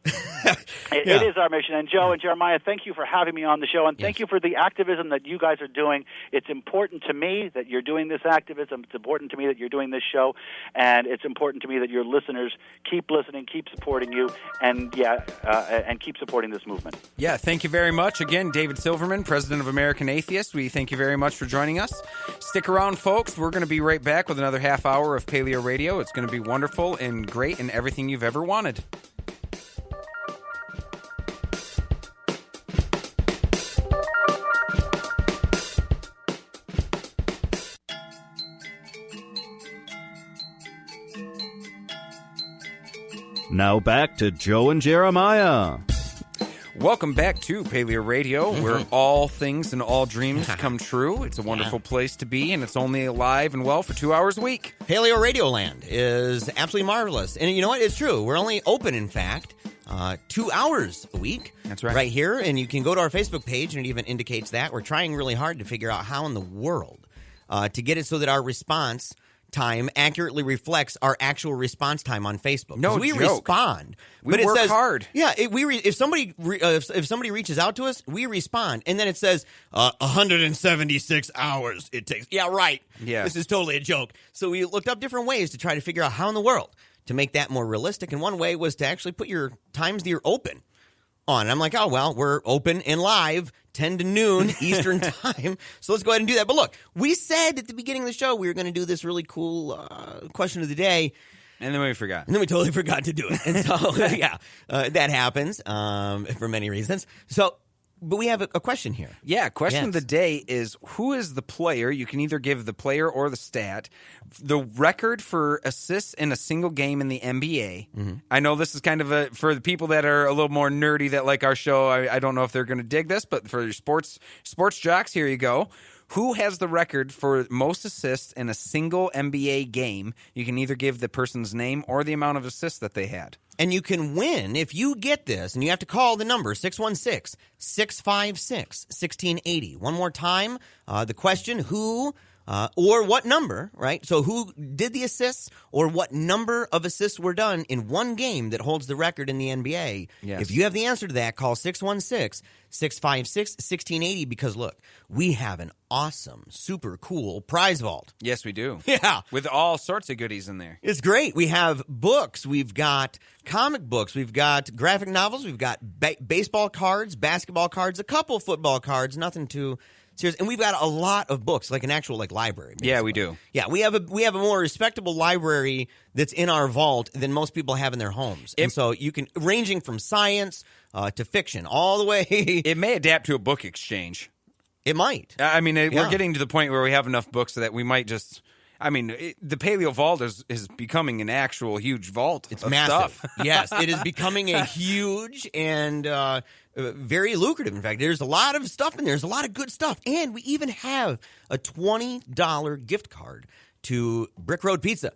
It is our mission. And Joe and Jeremiah, thank you for having me on the show, and thank you for the activism that you guys are doing. It's important to me that you're doing this activism. It's important to me that you're doing this show, and it's important to me that your listeners keep listening, keep supporting you, and and keep supporting this movement. Yeah, thank you very much. Again, David Silverman, President of American Atheists. We thank you very much for joining us. Stick around, folks. We're going to be right back with another half hour of Paleo Radio. It's going to be wonderful and great and everything you've ever wanted. Now back to Joe and Jeremiah. Welcome back to Paleo Radio, where all things and all dreams come true. It's a wonderful place to be, and it's only alive and well for 2 hours a week. Paleo Radio Land is absolutely marvelous. And you know what? It's true. We're only open, in fact, 2 hours a week. That's right. Right here. And you can go to our Facebook page, and it even indicates that. We're trying really hard to figure out how in the world to get it so that our response time accurately reflects our actual response time on Facebook. No we joke. Respond. We but it work says, hard. Yeah, if somebody reaches out to us, we respond, and then it says 176 hours it takes. Yeah, right. Yeah. This is totally a joke. So we looked up different ways to try to figure out how in the world to make that more realistic, and one way was to actually put your times that you're open on. And I'm like, oh, well, we're open and live 10 to noon Eastern time. So let's go ahead and do that. But look, we said at the beginning of the show we were going to do this really cool question of the day. And then we forgot. And then we totally forgot to do it. And so, that happens for many reasons. So, but we have a question here. Yeah, question of the day is, who is the player? You can either give the player or the stat. The record for assists in a single game in the NBA. Mm-hmm. I know this is kind of for the people that are a little more nerdy that like our show, I don't know if they're going to dig this, but for your sports jocks, here you go. Who has the record for most assists in a single NBA game? You can either give the person's name or the amount of assists that they had. And you can win if you get this, and you have to call the number 616-656-1680. One more time, the question, who or what number, right? So who did the assists or what number of assists were done in one game that holds the record in the NBA? Yes. If you have the answer to that, call 616-656-1680 because, look, we have an awesome, super cool prize vault. Yes, we do. Yeah. With all sorts of goodies in there. It's great. We have books. We've got comic books. We've got graphic novels. We've got baseball cards, basketball cards, a couple football cards, nothing too serious. And we've got a lot of books, like an actual library. Basically. Yeah, we do. Yeah, we have a more respectable library that's in our vault than most people have in their homes. And so you can, ranging from science to fiction, all the way. It may adapt to a book exchange. It might. I mean, we're getting to the point where we have enough books so that we might just. I mean, the Paleo Vault is becoming an actual huge vault. It's of massive. Stuff. Yes, it is becoming a huge and very lucrative. In fact, there's a lot of stuff in there. There's a lot of good stuff. And we even have a $20 gift card to Brick Road Pizza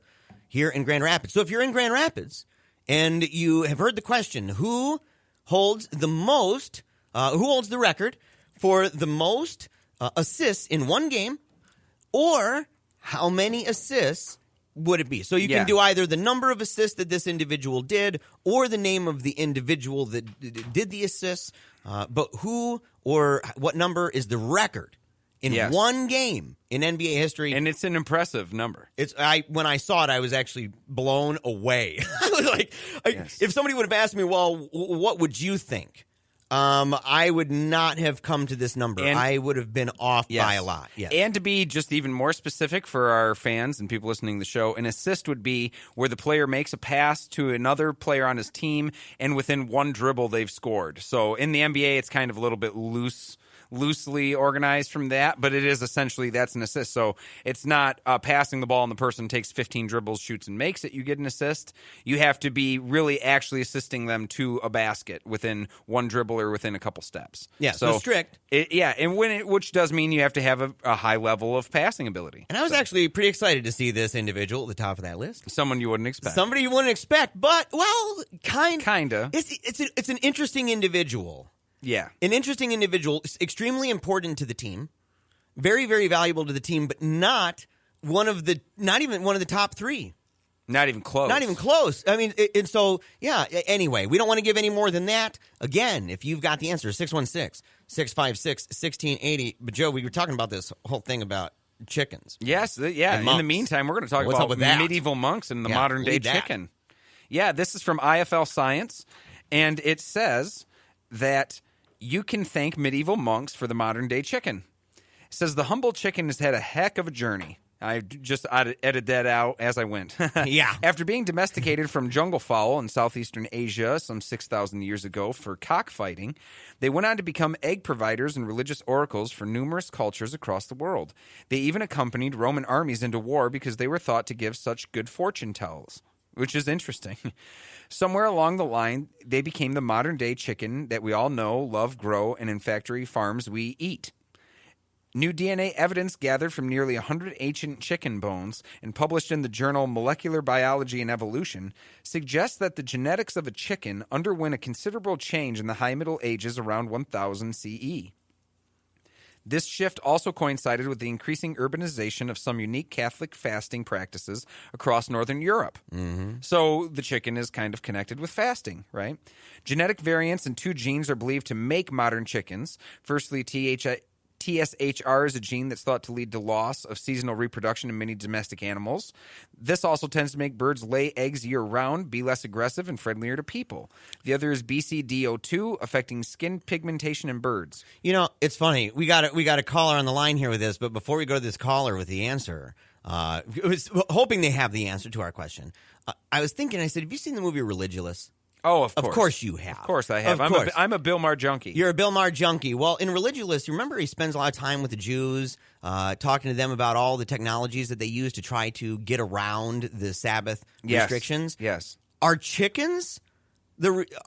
here in Grand Rapids. So if you're in Grand Rapids and you have heard the question, who holds the record for the most assists in one game, or how many assists would it be? So you can do either the number of assists that this individual did or the name of the individual that did the assists. But who or what number is the record in one game in NBA history? And it's an impressive number. When I saw it, I was actually blown away. I was like, if somebody would have asked me, well, what would you think? I would not have come to this number. I would have been off by a lot. Yes. And to be just even more specific for our fans and people listening to the show, an assist would be where the player makes a pass to another player on his team, and within one dribble they've scored. So in the NBA, it's kind of a little bit loosely organized from that, but it is essentially that's an assist. So it's not passing the ball and the person takes 15 dribbles, shoots, and makes it. You get an assist. You have to be really actually assisting them to a basket within one dribble or within a couple steps. Yeah, so strict. Which does mean you have to have a high level of passing ability. And I was actually pretty excited to see this individual at the top of that list. Someone you wouldn't expect. Somebody you wouldn't expect, but, well, Kinda. It's an interesting individual. Yeah. An interesting individual, extremely important to the team, very, very valuable to the team, but not not even one of the top 3. Not even close. Not even close. I mean, and so, yeah, anyway, we don't want to give any more than that. Again, if you've got the answer, 616-656-1680. But, Joe, we were talking about this whole thing about chickens. Yes, yeah. In the meantime, we're going to talk What's up about with that? medieval monks and the modern-day chicken. Yeah, this is from IFL Science, and it says that you can thank medieval monks for the modern-day chicken. It says the humble chicken has had a heck of a journey. I just edited that out as I went. Yeah. After being domesticated from jungle fowl in southeastern Asia some 6,000 years ago for cockfighting, they went on to become egg providers and religious oracles for numerous cultures across the world. They even accompanied Roman armies into war because they were thought to give such good fortune tells, which is interesting. Somewhere along the line, they became the modern-day chicken that we all know, love, grow, and in factory farms we eat. New DNA evidence gathered from nearly 100 ancient chicken bones and published in the journal Molecular Biology and Evolution suggests that the genetics of a chicken underwent a considerable change in the High Middle Ages around 1000 CE. This shift also coincided with the increasing urbanization of some unique Catholic fasting practices across Northern Europe. Mm-hmm. So the chicken is kind of connected with fasting, right? Genetic variants in 2 genes are believed to make modern chickens. Firstly, TSHR is a gene that's thought to lead to loss of seasonal reproduction in many domestic animals. This also tends to make birds lay eggs year-round, be less aggressive, and friendlier to people. The other is BCDO2, affecting skin pigmentation in birds. You know, it's funny. We got a caller on the line here with this, but before we go to this caller with the answer, I was hoping they have the answer to our question. I was thinking, I said, have you seen the movie Religulous? Oh, of course. Of course you have. Of course I have. I'm a Bill Maher junkie. You're a Bill Maher junkie. Well, in Religulous, you remember he spends a lot of time with the Jews, talking to them about all the technologies that they use to try to get around the Sabbath restrictions. Yes. Are chickens,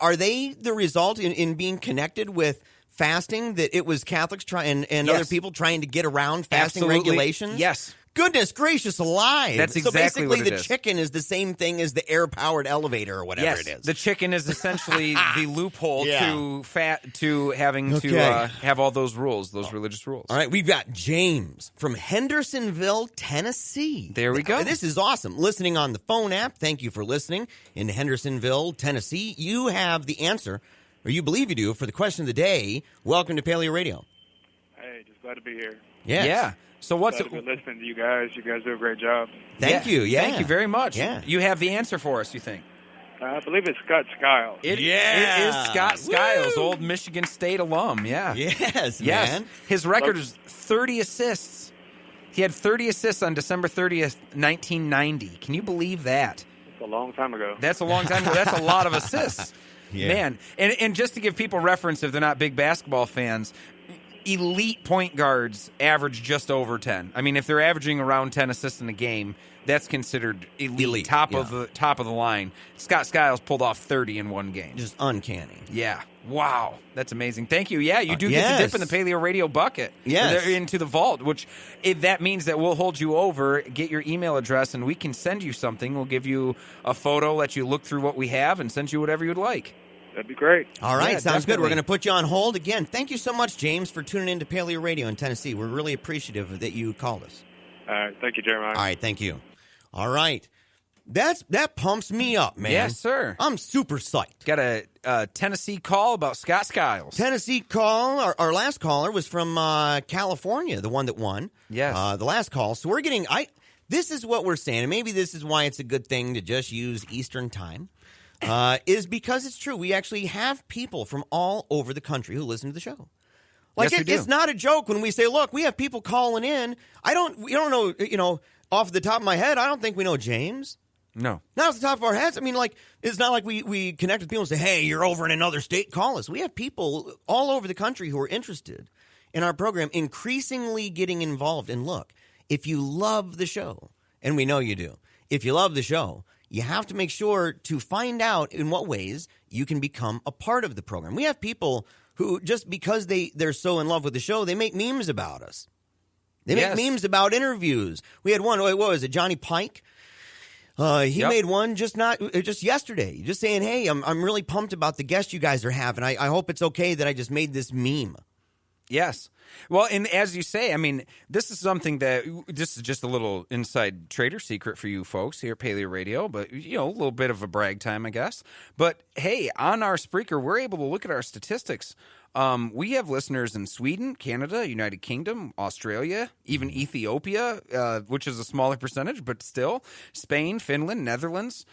are they the result in being connected with fasting, that it was Catholics and Yes. other people trying to get around fasting Absolutely. regulations? Yes. Goodness gracious alive. That's exactly so basically what it the is. chicken is the same thing as the air-powered elevator or whatever it is. The chicken is essentially the loophole to having Okay. to have all those rules, those religious rules. All right, we've got James from Hendersonville, Tennessee. There we go. This is awesome. Listening on the phone app. Thank you for listening in Hendersonville, Tennessee. You have the answer, or you believe you do, for the question of the day. Welcome to Paleo Radio. Hey, just glad to be here. Yes. Yeah. So what's Glad to be listening to you guys. You guys do a great job. Thank you. Yeah. Thank you very much. Yeah. You have the answer for us, you think? I believe it's Scott Skiles. It is Scott Skiles, old Michigan State alum. Yeah. Yes, man. His record is 30 assists. He had 30 assists on December 30th, 1990. Can you believe that? It's a long time ago. That's a long time ago. That's a lot of assists. Yeah. Man. And just to give people reference, if they're not big basketball fans, elite point guards average just over 10. I mean, if they're averaging around 10 assists in a game, that's considered elite. Top of the line. Scott Skiles pulled off 30 in one game. Just uncanny. Yeah. Wow. That's amazing. Thank you. Yeah, you do get to dip in the Paleo Radio bucket. Yes. Into the vault, which that means that we'll hold you over, get your email address, and we can send you something. We'll give you a photo, let you look through what we have, and send you whatever you'd like. That'd be great. All right, Yeah, sounds good. definitely. We're going to put you on hold again. Thank you so much, James, for tuning in to Paleo Radio in Tennessee. We're really appreciative that you called us. All right. Thank you, Jeremiah. All right, thank you. All right. That pumps me up, man. Yes, sir. I'm super psyched. Got a Tennessee call about Scott Skiles. Tennessee call. Our last caller was from California, the one that won. Yes. The last call. So we're getting... This is what we're saying, and maybe this is why it's a good thing to just use Eastern Time, is because it's true. We actually have people from all over the country who listen to the show. Like, Yes, we do. it's not a joke when we say, look, we have people calling in. We don't know, off the top of my head, I don't think we know James. No. Not off the top of our heads. I mean, like, it's not like we connect with people and say, hey, you're over in another state, call us. We have people all over the country who are interested in our program, increasingly getting involved. And look, if you love the show, and we know you do, if you love the show, you have to make sure to find out in what ways you can become a part of the program. We have people who, just because they're so in love with the show, they make memes about us. They make memes about interviews. We had one, what was it, Johnny Pike? He made one just yesterday, just saying, hey, I'm really pumped about the guest you guys are having. I hope it's okay that I just made this meme. Yes. Well, and as you say, I mean, this is something that this is just a little inside trader secret for you folks here at Paleo Radio, but, you know, a little bit of a brag time, I guess. But, hey, on our Spreaker, we're able to look at our statistics. We have listeners in Sweden, Canada, United Kingdom, Australia, even Ethiopia, which is a smaller percentage, but still, Spain, Finland, Netherlands.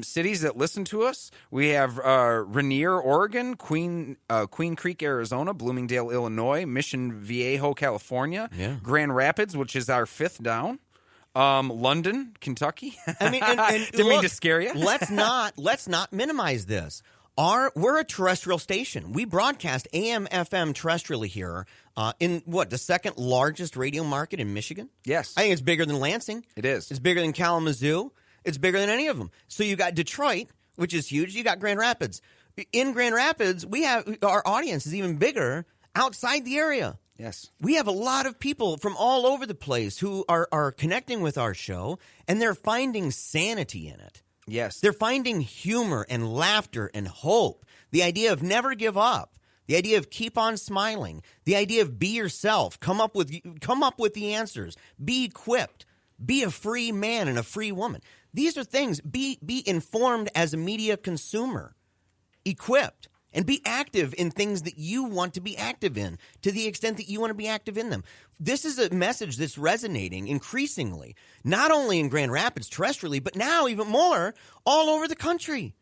Cities that listen to us, we have Rainier, Oregon, Queen Creek, Arizona, Bloomingdale, Illinois, Mission Viejo, California, Grand Rapids, which is our 5th down, London, Kentucky. I mean, and didn't mean to scare you. let's not minimize this. We're a terrestrial station. We broadcast AM, FM terrestrially here in the second largest radio market in Michigan? Yes. I think it's bigger than Lansing. It is. It's bigger than Kalamazoo. It's bigger than any of them. So you got Detroit, which is huge. You got Grand Rapids. In Grand Rapids, we have our audience is even bigger outside the area. Yes. We have a lot of people from all over the place who are connecting with our show, and they're finding sanity in it. Yes. They're finding humor and laughter and hope. The idea of never give up. The idea of keep on smiling. The idea of be yourself. Come up with the answers. Be equipped. Be a free man and a free woman. These are things. Be informed as a media consumer. Equipped. And be active in things that you want to be active in to the extent that you want to be active in them. This is a message that's resonating increasingly, not only in Grand Rapids terrestrially, but now even more all over the country.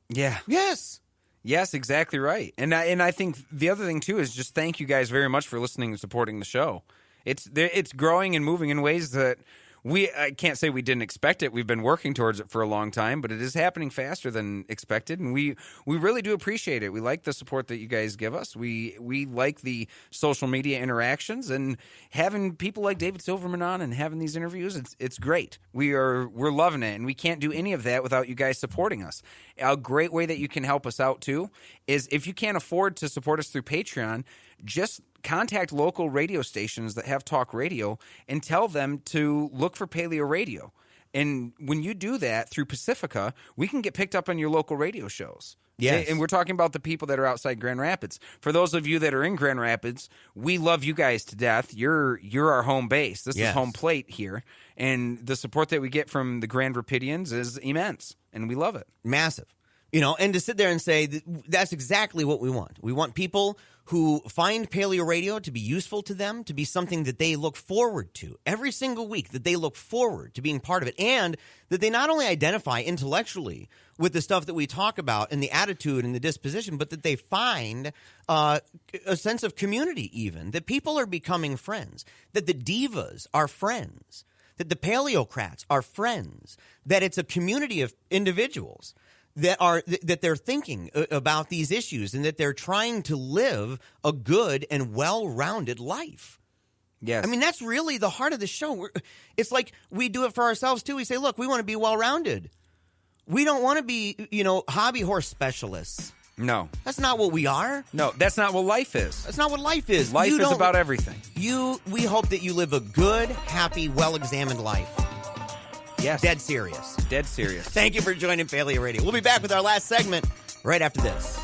Yeah. Yes. Yes, exactly right. And I think the other thing, too, is just thank you guys very much for listening and supporting the show. It's growing and moving in ways that I can't say we didn't expect it. We've been working towards it for a long time, but it is happening faster than expected, and we really do appreciate it. We like the support that you guys give us. We like the social media interactions and having people like David Silverman on and having these interviews. It's great. We're loving it, and we can't do any of that without you guys supporting us. A great way that you can help us out too is if you can't afford to support us through Patreon, just contact local radio stations that have talk radio and tell them to look for Paleo Radio. And when you do that through Pacifica, we can get picked up on your local radio shows. Yes. And we're talking about the people that are outside Grand Rapids. For those of you that are in Grand Rapids, we love you guys to death. You're our home base. This is home plate here. And the support that we get from the Grand Rapidians is immense, and we love it. Massive. And to sit there and say that's exactly what we want. We want people who find Paleo Radio to be useful to them, to be something that they look forward to every single week, that they look forward to being part of it, and that they not only identify intellectually with the stuff that we talk about and the attitude and the disposition, but that they find a sense of community even, that people are becoming friends, that the divas are friends, that the paleocrats are friends, that it's a community of individuals that they're thinking about these issues and that they're trying to live a good and well-rounded life. Yes. I mean, that's really the heart of the show. It's like we do it for ourselves, too. We say, look, we want to be well-rounded. We don't want to be, hobby horse specialists. No. That's not what we are. No, that's not what life is. That's not what life is. Life is about everything. We hope that you live a good, happy, well-examined life. Yes. Dead serious. Dead serious. Thank you for joining Paleo Radio. We'll be back with our last segment right after this.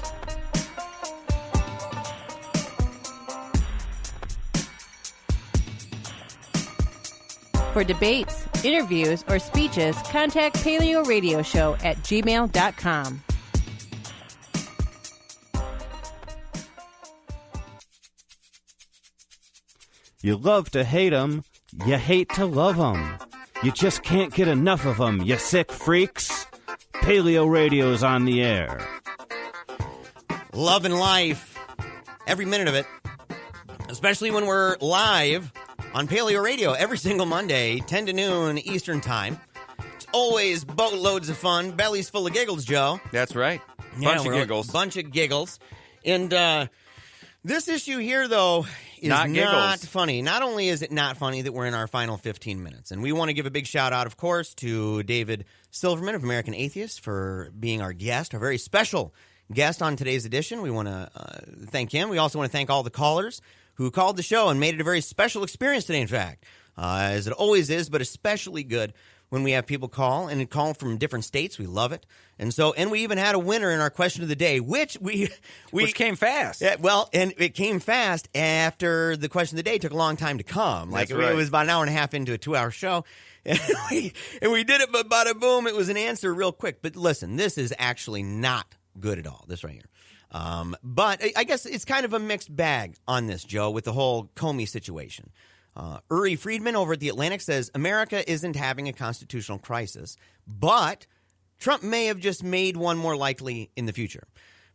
For debates, interviews, or speeches, contact Paleo Radio Show at gmail.com. You love to hate 'em, you hate to love 'em. You just can't get enough of them, you sick freaks. Paleo Radio's on the air. Love and life, every minute of it, especially when we're live on Paleo Radio every single Monday, 10 to noon Eastern Time. It's always boatloads of fun, bellies full of giggles, Joe. That's right. Bunch of giggles. And this issue here, though, is not funny. Not only is it not funny that we're in our final 15 minutes, and we want to give a big shout-out, of course, to David Silverman of American Atheists for being our guest, our very special guest on today's edition. We want to thank him. We also want to thank all the callers who called the show and made it a very special experience today, in fact, as it always is, but especially good when we have people call and call from different states. We love it. And we even had a winner in our question of the day, which which came fast. Yeah, well, and it came fast after the question of the day took a long time to come. Like That's right. It was about an hour and a half into a 2-hour show. And we did it, but bada boom, it was an answer real quick. But listen, this is actually not good at all, this right here. But I guess it's kind of a mixed bag on this, Joe, with the whole Comey situation. Uri Friedman over at The Atlantic says America isn't having a constitutional crisis, but Trump may have just made one more likely in the future.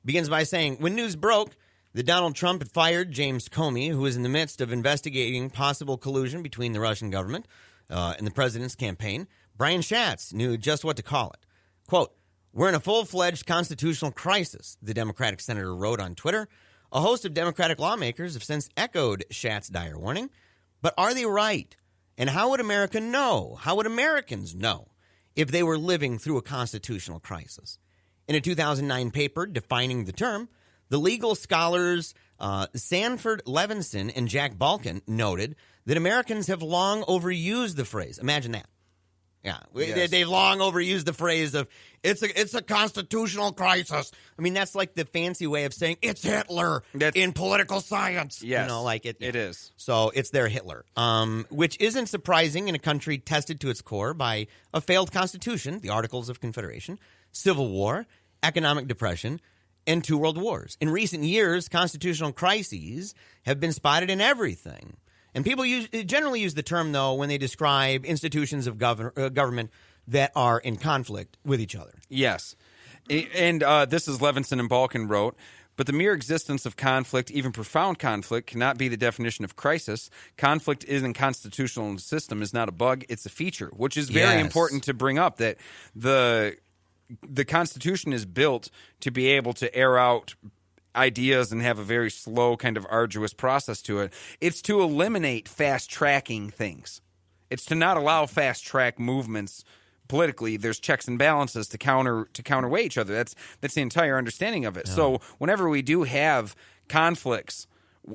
Begins by saying, when news broke that Donald Trump had fired James Comey, who was in the midst of investigating possible collusion between the Russian government and the president's campaign, Brian Schatz knew just what to call it. Quote, we're in a full-fledged constitutional crisis, the Democratic senator wrote on Twitter. A host of Democratic lawmakers have since echoed Schatz's dire warning. But are they right? And how would America know? How would Americans know if they were living through a constitutional crisis? In a 2009 paper defining the term, the legal scholars Sanford Levinson and Jack Balkin noted that Americans have long overused the phrase. Imagine that. Yeah, Yes. They've long overused the phrase of it's a constitutional crisis. I mean, that's like the fancy way of saying it's Hitler in political science. Yes, you know, like it is. So it's their Hitler, which isn't surprising in a country tested to its core by a failed constitution, the Articles of Confederation, civil war, economic depression, and 2 world wars. In recent years, constitutional crises have been spotted in everything. And people generally use the term, though, when they describe institutions of government that are in conflict with each other. Yes. And this is Levinson and Balkin wrote, but the mere existence of conflict, even profound conflict, cannot be the definition of crisis. Conflict in a constitutional system is not a bug, it's a feature, which is very important to bring up, that the Constitution is built to be able to air out ideas and have a very slow, kind of arduous process to it. It's to eliminate fast-tracking things. It's to not allow fast-track movements politically. There's checks and balances to counterweigh each other. That's the entire understanding of it. Yeah. So whenever we do have conflicts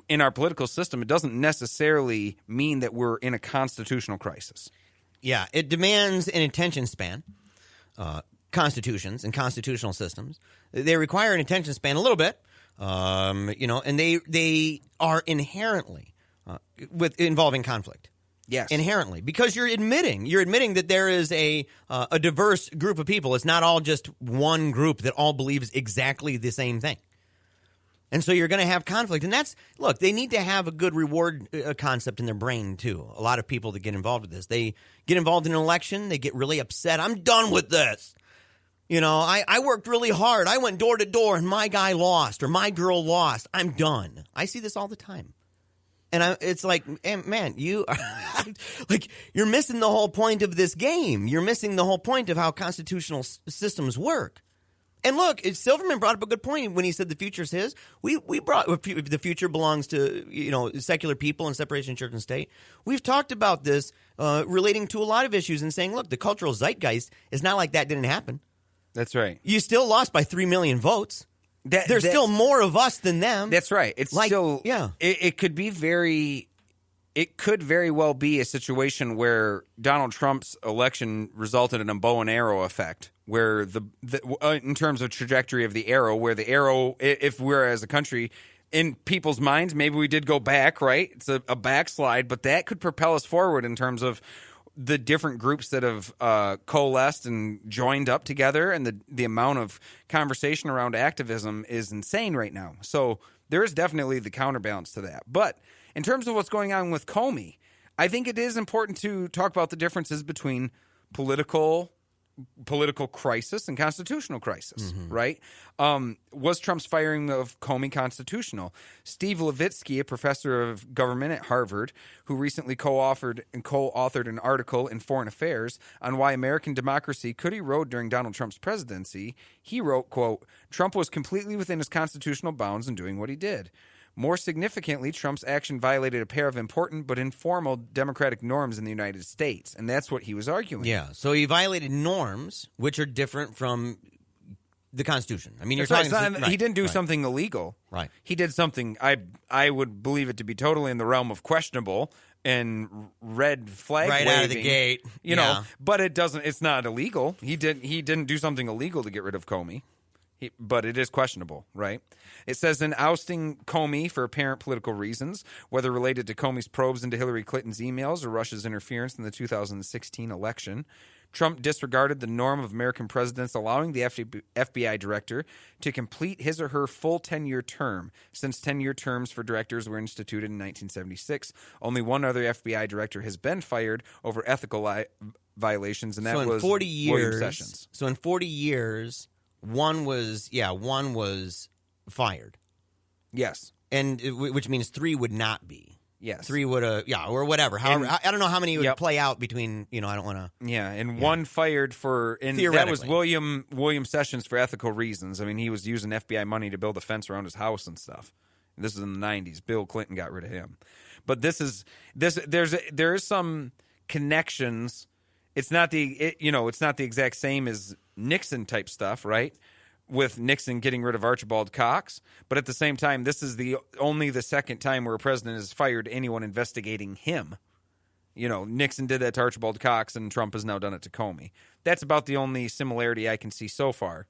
in our political system, it doesn't necessarily mean that we're in a constitutional crisis. Yeah, it demands an attention span. Constitutions and constitutional systems, they require an attention span a little bit. And they are inherently involving conflict. Yes, inherently, because you're admitting that there is a diverse group of people. It's not all just one group that all believes exactly the same thing, and so you're going to have conflict. And they need to have a good reward concept in their brain too. A lot of people that get involved with this, they get involved in an election, they get really upset. I'm done with this. You know, I worked really hard. I went door to door and my guy lost or my girl lost. I'm done. I see this all the time. And it's like, man, you are like, you're missing the whole point of this game. You're missing the whole point of how constitutional systems work. And look, Silverman brought up a good point when he said the future's his. We brought the future belongs to, secular people and separation of church and state. We've talked about this relating to a lot of issues and saying, look, the cultural zeitgeist is not like that didn't happen. That's right. You still lost by 3 million votes. There's still more of us than them. That's right. It's like, still, yeah. It could very well be a situation where Donald Trump's election resulted in a bow and arrow effect, where in terms of trajectory of the arrow, where the arrow, if we're as a country, in people's minds, maybe we did go back, right? It's a backslide, but that could propel us forward in terms of the different groups that have coalesced and joined up together, and the amount of conversation around activism is insane right now. So there is definitely the counterbalance to that. But in terms of what's going on with Comey, I think it is important to talk about the differences between political crisis and constitutional crisis, right? Was Trump's firing of Comey constitutional? Steve Levitsky, a professor of government at Harvard, who recently co-authored an article in Foreign Affairs on why American democracy could erode during Donald Trump's presidency, he wrote, quote, Trump was completely within his constitutional bounds in doing what he did. More significantly, Trump's action violated a pair of important but informal democratic norms in the United States, and that's what he was arguing. Yeah, so he violated norms which are different from the Constitution. I mean, He didn't do something illegal. Right. He did something I would believe it to be totally in the realm of questionable and red flag right waving, out of the gate. you know. But it's not illegal. He didn't do something illegal to get rid of Comey, but it is questionable, right? It says in ousting Comey for apparent political reasons, whether related to Comey's probes into Hillary Clinton's emails or Russia's interference in the 2016 election, Trump disregarded the norm of American presidents allowing the FBI director to complete his or her full 10-year term. Since 10-year terms for directors were instituted in 1976, only one other FBI director has been fired over ethical violations, and that was 40 years, William Sessions. So in 40 years, one was fired. Yes. And which means 3 would not be. Yes. 3 would or whatever. However, I don't know how many would play out between, I don't want to. Yeah, and one fired for, and that was William Sessions for ethical reasons. I mean, he was using FBI money to build a fence around his house and stuff. This is in the 90s. Bill Clinton got rid of him. But there is some connections. It's not it's not the exact same as Nixon type stuff, right? With Nixon getting rid of Archibald Cox, but at the same time, this is only the second time where a president has fired anyone investigating him. Nixon did that to Archibald Cox, and Trump has now done it to Comey. That's about the only similarity I can see so far,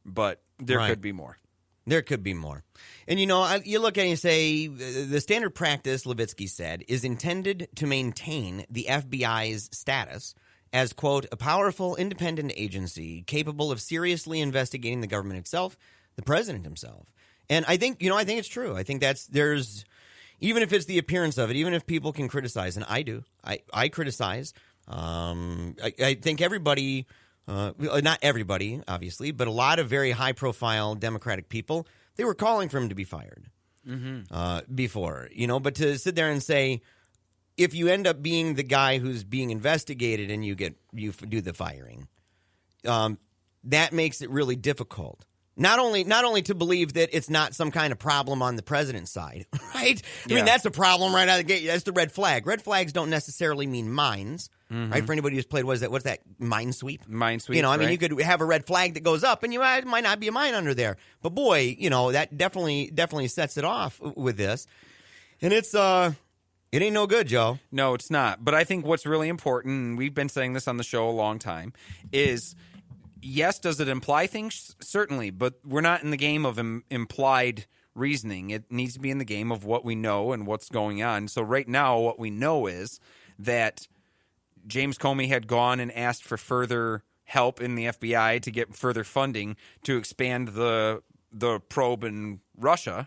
but there could be more. There could be more. And, you look at it and you say, the standard practice, Levitsky said, is intended to maintain the FBI's status as, quote, a powerful independent agency capable of seriously investigating the government itself, the president himself. And I think it's true. I think there's, even if it's the appearance of it, even if people can criticize, and I do, I criticize. I think everybody, not everybody, obviously, but a lot of very high-profile Democratic people, they were calling for him to be fired before, but to sit there and say, if you end up being the guy who's being investigated and you do the firing, that makes it really difficult. Not only to believe that it's not some kind of problem on the president's side, right? I mean, that's a problem right out of the gate. That's the red flag. Red flags don't necessarily mean mines, right? For anybody who's played, what's that, Minesweep? Minesweep, I mean, right. you could have a red flag that goes up, and it might not be a mine under there. But boy, that definitely sets it off with this. And it ain't no good, Joe. No, it's not. But I think what's really important, and we've been saying this on the show a long time, is, yes, does it imply things? Certainly, but we're not in the game of implied reasoning. It needs to be in the game of what we know and what's going on. So right now, what we know is that James Comey had gone and asked for further help in the FBI to get further funding to expand the probe in Russia,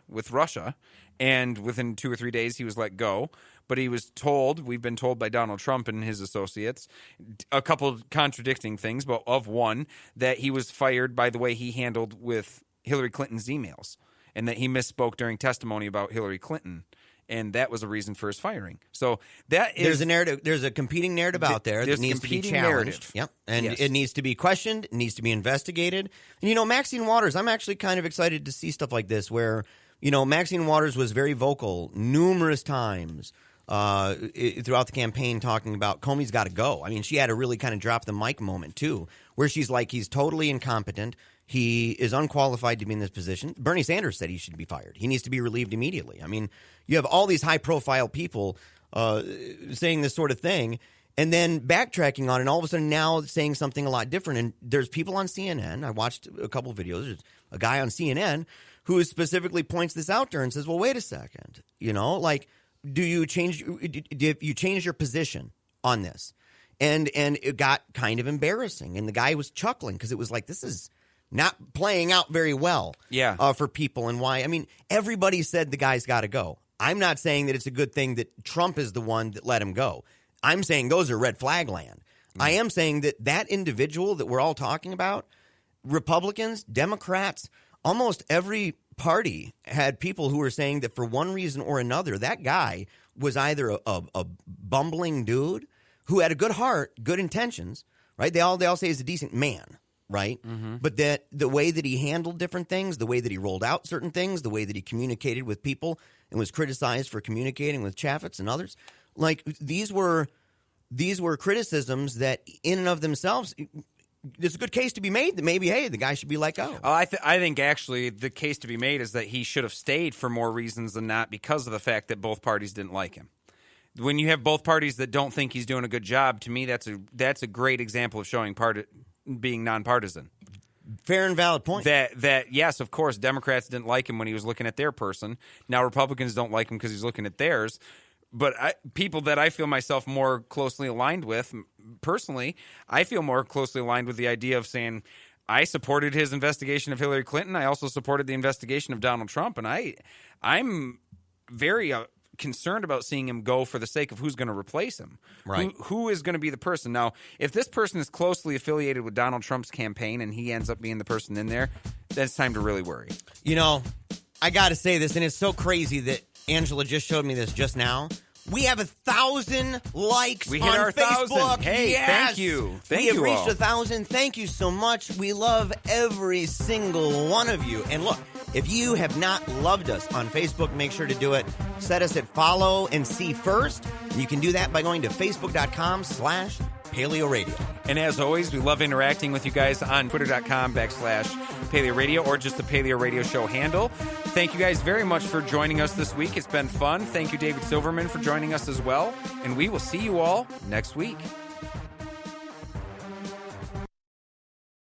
and within 2 or 3 days, he was let go. But we've been told by Donald Trump and his associates, a couple contradicting things, but of one, that he was fired by the way he handled with Hillary Clinton's emails, and that he misspoke during testimony about Hillary Clinton. And that was a reason for his firing. So there's a narrative. There's a competing narrative out there that needs to be challenged. Yep, and it needs to be questioned. It needs to be investigated. And Maxine Waters, I'm actually kind of excited to see stuff like this, where Maxine Waters was very vocal numerous times throughout the campaign, talking about Comey's got to go. I mean, she had a really kind of drop the mic moment too, where she's like, he's totally incompetent. He is unqualified to be in this position. Bernie Sanders said he should be fired. He needs to be relieved immediately. I mean, you have all these high-profile people saying this sort of thing, and then backtracking on it, and all of a sudden now saying something a lot different. And there's people on CNN. I watched a couple of videos. There's a guy on CNN who specifically points this out to her and says, well, wait a second. Do you change your position on this? And it got kind of embarrassing. And the guy was chuckling because it was like, this is not playing out very well for people. And why? I mean, everybody said the guy's got to go. I'm not saying that it's a good thing that Trump is the one that let him go. I'm saying those are red flag land. I am saying that individual that we're all talking about, Republicans, Democrats, almost every party had people who were saying that for one reason or another, that guy was either a bumbling dude who had a good heart, good intentions, right? They all say he's a decent man, right? But that the way that he handled different things, the way that he rolled out certain things, the way that he communicated with people and was criticized for communicating with Chaffetz and others, like these were criticisms that in and of themselves, there's a good case to be made that maybe, hey, the guy should be let go. I think actually the case to be made is that he should have stayed for more reasons than not because of the fact that both parties didn't like him. When you have both parties that don't think he's doing a good job, to me, that's a great example of showing being nonpartisan. Fair and valid point. That yes, of course, Democrats didn't like him when he was looking at their person. Now Republicans don't like him because he's looking at theirs. But people that I feel myself more closely aligned with, personally, I feel more closely aligned with the idea of saying, I supported his investigation of Hillary Clinton. I also supported the investigation of Donald Trump. And I'm very concerned about seeing him go for the sake of who's going to replace him. Right. Who is going to be the person? Now, if this person is closely affiliated with Donald Trump's campaign and he ends up being the person in there, then it's time to really worry. You know, I got to say this, and it's so crazy that Angela just showed me this just now. We have 1,000 likes We hit on our Facebook. 1,000. Hey, yes. thank you. Thank we have you reached all. 1,000. Thank you so much. We love every single one of you. And look, if you have not loved us on Facebook, make sure to do it. Set us at follow and see first. And you can do that by going to facebook.com/PaleoRadio. And as always, we love interacting with you guys on twitter.com/PaleoRadio or just the Paleo Radio Show handle. Thank you guys very much for joining us this week. It's been fun. Thank you, David Silverman, for joining us as well. And we will see you all next week.